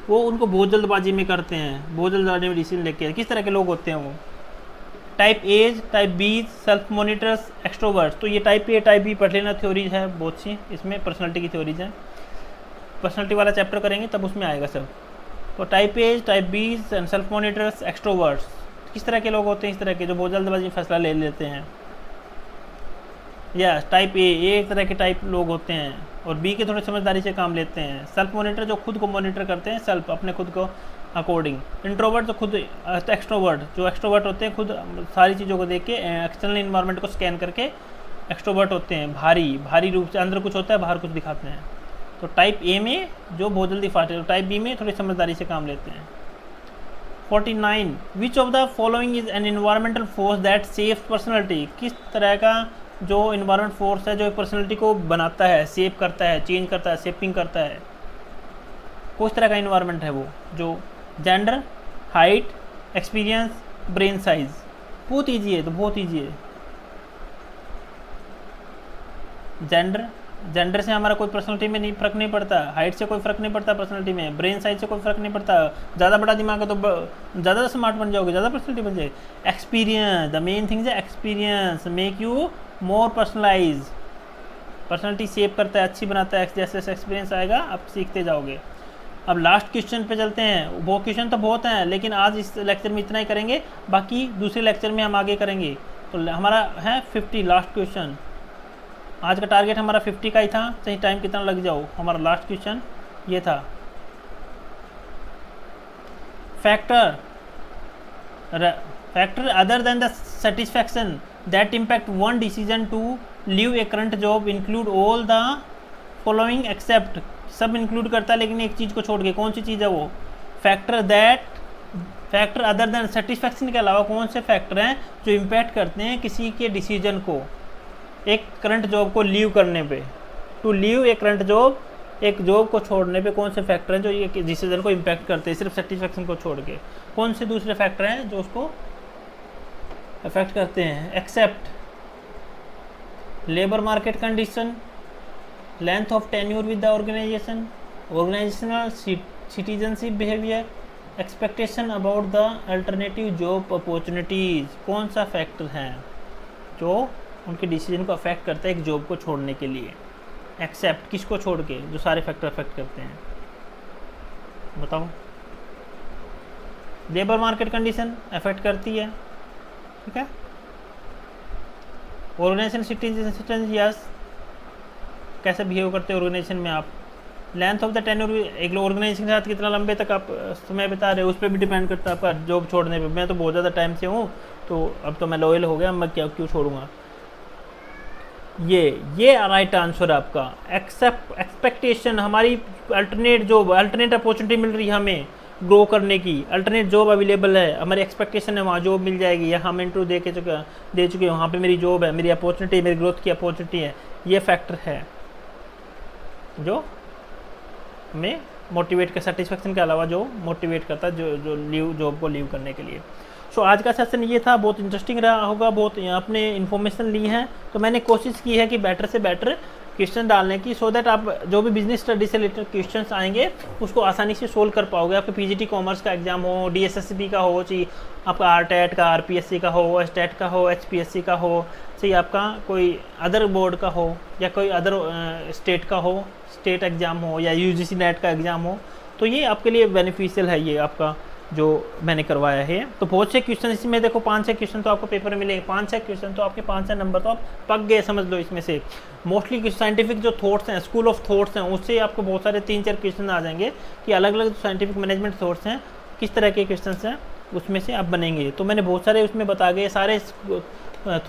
[SPEAKER 1] वो उनको बहुत जल्दबाजी में करते हैं, बहुत जल्दबाजी में डिसीजन लेके। किस तरह के लोग होते हैं वो? Type A, type B, self monitors, extroverts. तो ये टाइप ए, टाइप बी पढ़ लेना, थ्योरीज है बहुत सी, इसमें पर्सनालिटी की थ्योरीज हैं। पर्सनालिटी वाला चैप्टर करेंगे तब उसमें आएगा सब। तो type A, type B and self monitors, extroverts, किस तरह के लोग होते हैं? इस तरह के जो बहुत जल्दबाजी में फैसला ले लेते हैं। या टाइप ए, एक तरह के टाइप लोग होते हैं, और बी के थोड़े समझदारी से काम लेते हैं। सेल्फ मॉनिटर जो खुद को मॉनिटर करते हैं, सेल्फ अपने खुद को अकॉर्डिंग। इंट्रोवर्ट जो खुद, एक्सट्रोवर्ट जो एक्सट्रोवर्ट होते हैं, खुद सारी चीज़ों को देख के एक्सटर्नल इन्वायरमेंट को स्कैन करके एक्सट्रोवर्ट होते हैं। भारी रूप से अंदर कुछ होता है, बाहर कुछ दिखाते हैं। तो टाइप ए में जो बहुत जल्दी फाटे, टाइप बी में थोड़ी समझदारी से काम लेते हैं। 49 विच of the following is N environmental force that saves personality? किस तरह का जो इन्वायरमेंट फोर्स है जो एक पर्सनैलिटी को बनाता है, सेव करता है, चेंज करता है, शेपिंग करता है? किस तरह का इन्वायरमेंट है वो? जो gender, height, experience, brain size. बहुत ईजी है, तो बहुत ईजी है। जेंडर से हमारा कोई पर्सनैलिटी में नहीं फर्क नहीं पड़ता, हाइट से कोई फर्क नहीं पड़ता पर्सनैलिटी में, ब्रेन साइज से कोई फर्क नहीं पड़ता। ज़्यादा बड़ा दिमाग है तो ज़्यादा स्मार्ट बन जाओगे, ज़्यादा पर्सनैलिटी बन जाएगी। एक्सपीरियंस, द मेन थिंग है experience make you more personalise. Personality shape करता है, अच्छी बनाता है। जैसे जैसे एक्सपीरियंस आएगा आप सीखते जाओगे। अब लास्ट क्वेश्चन पे चलते हैं। वो क्वेश्चन तो बहुत हैं, लेकिन आज इस लेक्चर में इतना ही करेंगे, बाकी दूसरे लेक्चर में हम आगे करेंगे। तो हमारा है 50 लास्ट क्वेश्चन। आज का टारगेट हमारा 50 का ही था, चाहे टाइम कितना लग जाओ। हमारा लास्ट क्वेश्चन ये था। Factor other than the satisfaction that impact one decision to leave a current job include all the following except. सब इंक्लूड करता है लेकिन एक चीज़ को छोड़ के। कौन सी चीज़ है वो? फैक्टर अदर देन सेटिस्फैक्शन के अलावा कौन से फैक्टर हैं जो इम्पैक्ट करते हैं किसी के डिसीजन को, एक करंट जॉब को लीव करने पे। To leave a current job, एक जॉब को छोड़ने पे कौन से फैक्टर हैं जो ये डिसीजन को इम्पैक्ट करते हैं, सिर्फ सेटिस्फैक्शन को छोड़ के? कौन से दूसरे फैक्टर हैं जो उसको अफेक्ट करते हैं? Except labour market condition, length of tenure with the organisation, organisational citizenship behaviour, expectation about the alternative job opportunities. कौन सा फैक्टर है जो उनके डिसीजन को अफेक्ट करता है एक जॉब को छोड़ने के लिए? एक्सेप्ट किसको छोड़ के? जो सारे फैक्टर अफेक्ट करते हैं, बताओ। लेबर मार्केट कंडीशन अफेक्ट करती है, ठीक है। ऑर्गेनाइजेशन सिटीजन, यस, कैसे बिहेव करते हैं ऑर्गेनाइजेशन में आप। लेंथ ऑफ द टेन्योर, एक ऑर्गेनाइजेशन के साथ कितना लंबे तक आप समय बिता रहे हो उस पर भी डिपेंड करता है आपका जॉब छोड़ने पे। मैं तो बहुत ज़्यादा टाइम से हूँ, तो अब तो मैं लॉयल हो गया, मैं क्यों छोड़ूंगा। ये राइट आंसर है आपका। एक्सपेक्टेशन, हमारी अल्टरनेट अपॉर्चुनिटी मिल रही है हमें ग्रो करने की, अल्टरनेट जॉब अवेलेबल है, हमारी एक्सपेक्टेशन है वहाँ जॉब मिल जाएगी, या हम इंटरव्यू दे चुके हैं, वहाँ पे मेरी जॉब है, मेरी अपॉर्चुनिटी, मेरी ग्रोथ की अपॉर्चुनिटी है। ये फैक्टर है जो हमें मोटिवेट कर, सेटिस्फैक्शन के अलावा जो मोटिवेट करता है जो जॉब को लीव करने के लिए। सो आज का सेशन ये था, बहुत इंटरेस्टिंग रहा होगा, बहुत आपने इन्फॉर्मेशन ली है। तो मैंने कोशिश की है कि बेटर से बेटर क्वेश्चन डालने की, सो दैट आप जो भी बिजनेस स्टडी से रिलेटेड क्वेश्चंस आएंगे उसको आसानी से सोल्व कर पाओगे। आपके पीजीटी कॉमर्स का एग्जाम हो, डीएसएसबी का हो, चाहिए आपका आरटेट का, आरपीएससी का हो, एसटेट का हो, एचपीएससी का हो, चाहिए आपका कोई अदर बोर्ड का हो, या कोई अदर स्टेट का हो, स्टेट एग्ज़ाम हो, या यूजीसी नेट का एग्ज़ाम हो, तो ये आपके लिए बेनिफिशियल है ये आपका जो मैंने करवाया है। तो बहुत से क्वेश्चन इसमें देखो, 5-6 क्वेश्चन तो आपको पेपर में मिलेंगे, 5-6 क्वेश्चन तो आपके 5-6 नंबर तो आप पक गए, समझ लो। इसमें से मोस्टली साइंटिफिक जो थॉट्स हैं, स्कूल ऑफ थॉट्स हैं, उससे आपको बहुत सारे 3-4 क्वेश्चन आ जाएंगे कि अलग अलग साइंटिफिक मैनेजमेंट थॉट्स हैं किस तरह के क्वेश्चन हैं, उसमें से आप बनेंगे। तो मैंने बहुत सारे उसमें बता गए, सारे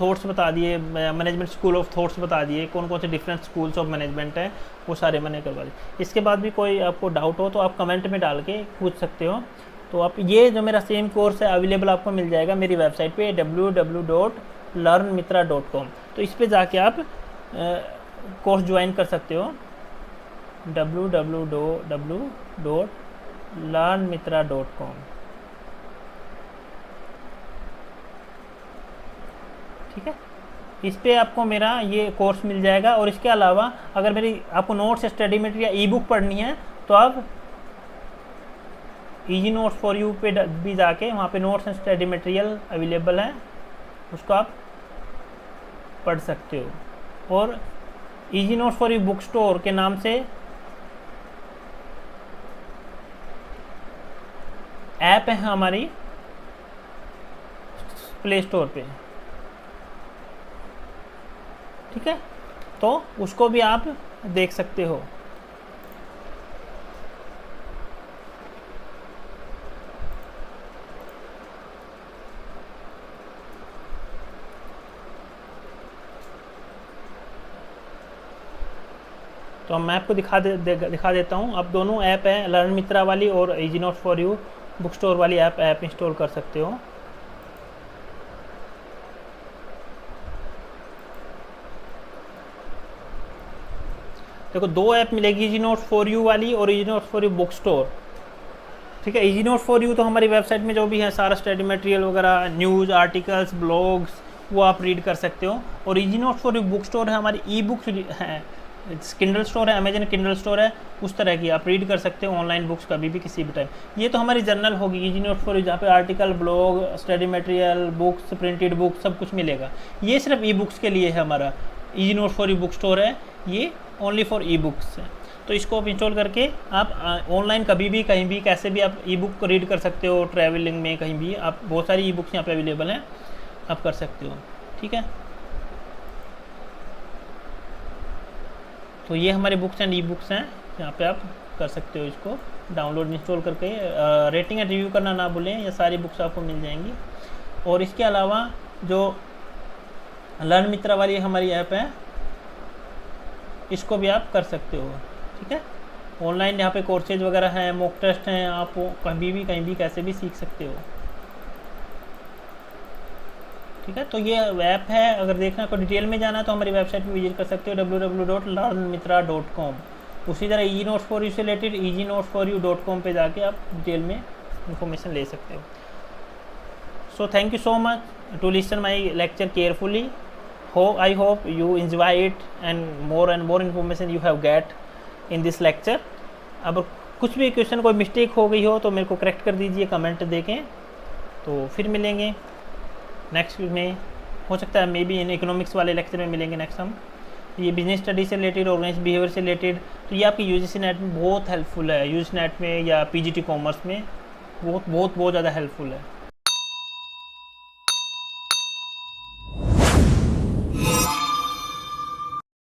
[SPEAKER 1] थॉट्स बता दिए, मैनेजमेंट स्कूल ऑफ थॉट्स बता दिए, कौन कौन से डिफरेंट स्कूल्स ऑफ मैनेजमेंट है, वो सारे मैंने करवा दिए। इसके बाद भी कोई आपको डाउट हो तो आप कमेंट में डाल के पूछ सकते हो। तो आप ये जो मेरा सेम कोर्स है अवेलेबल आपको मिल जाएगा मेरी वेबसाइट पे www.learnmitra.com। तो इस पे जाके आप कोर्स ज्वाइन कर सकते हो, www.learnmitra.com। ठीक है, इस पे आपको मेरा ये कोर्स मिल जाएगा। और इसके अलावा अगर मेरी आपको नोट्स, स्टडी मटेरियल, ई बुक पढ़नी है तो आप ईजी नोट्स फॉर यू पे भी जाके वहाँ पे notes and study material available है, उसको आप पढ़ सकते हो। और easy notes for you book store के नाम से ऐप है हमारी, प्ले स्टोर पे, ठीक है, तो उसको भी आप देख सकते हो। तो अब मैं आपको दिखा देता हूँ। अब दोनों ऐप है, लर्न मित्रा वाली और easy notes for you book store वाली ऐप इंस्टॉल कर सकते हो। देखो दो ऐप मिलेगी, इजी नोट्स फॉर यू वाली और easy notes for you book store, ठीक है। इजी नोट्स फॉर यू तो हमारी वेबसाइट में जो भी है सारा स्टडी मटेरियल वगैरह, न्यूज़ आर्टिकल्स, ब्लॉग्स, वो आप रीड कर सकते हो। और easy notes for you book store है हमारी ई बुक्स है, किंडल स्टोर है, अमेजन किंडल स्टोर है, उस तरह की आप रीड कर सकते हो ऑनलाइन बुक्स कभी भी किसी भी टाइम। ये तो हमारी जर्नल होगी इजी नोट्स फॉर यू, जहाँ पे article, blog, study material, books, printed books सब कुछ मिलेगा। ये सिर्फ ई बुक्स के लिए है, हमारा easy notes for you book store है, ये ओनली फॉर ई बुक्स है। तो इसको आप इंस्टॉल करके आप ऑनलाइन कभी भी कहीं भी कैसे भी आप ई बुक को रीड कर सकते हो, ट्रैवलिंग में कहीं भी, आप बहुत सारी ई बुक्स यहाँ पे अवेलेबल हैं, आप कर सकते हो, ठीक है। तो ये हमारे बुक्स एंड ई बुक्स हैं, यहाँ पे आप कर सकते हो इसको डाउनलोड इंस्टॉल करके। रेटिंग एंड रिव्यू करना ना भूलें, ये सारी बुक्स आपको मिल जाएंगी। और इसके अलावा जो लर्न मित्रा वाली हमारी ऐप है, इसको भी आप कर सकते हो, ठीक है। ऑनलाइन यहाँ पे कोर्सेज वगैरह हैं, मॉक टेस्ट हैं, आप कभी भी कहीं भी कैसे भी सीख सकते हो, ठीक है। तो ये ऐप है, अगर देखना को डिटेल में जाना तो हमारी वेबसाइट पे विजिट कर सकते हो www.learnmitra.com। उसी तरह ई नोट्स फॉर यू से रिलेटेड easynotes4u.com पे जाके आप डिटेल में इंफॉर्मेशन ले सकते हो। So thank you so much to listen my lecture carefully. I hope you enjoy it and more information you have get in this lecture। अब कुछ भी क्वेश्चन कोई मिस्टेक हो गई हो तो मेरे को करेक्ट कर दीजिए कमेंट देके। तो फिर मिलेंगे नेक्स्ट में, हो सकता है मे बी इन इकोनॉमिक्स वाले लेक्चर में मिलेंगे नेक्स्ट हम। ये बिजनेस स्टडी से रिलेटेड, ऑर्गेनाइज बिहेवियर से रिलेटेड, तो ये आपकी यूजीसी नेट में बहुत हेल्पफुल है, यूजीसी नेट में या पीजीटी कॉमर्स में बहुत ज़्यादा हेल्पफुल है।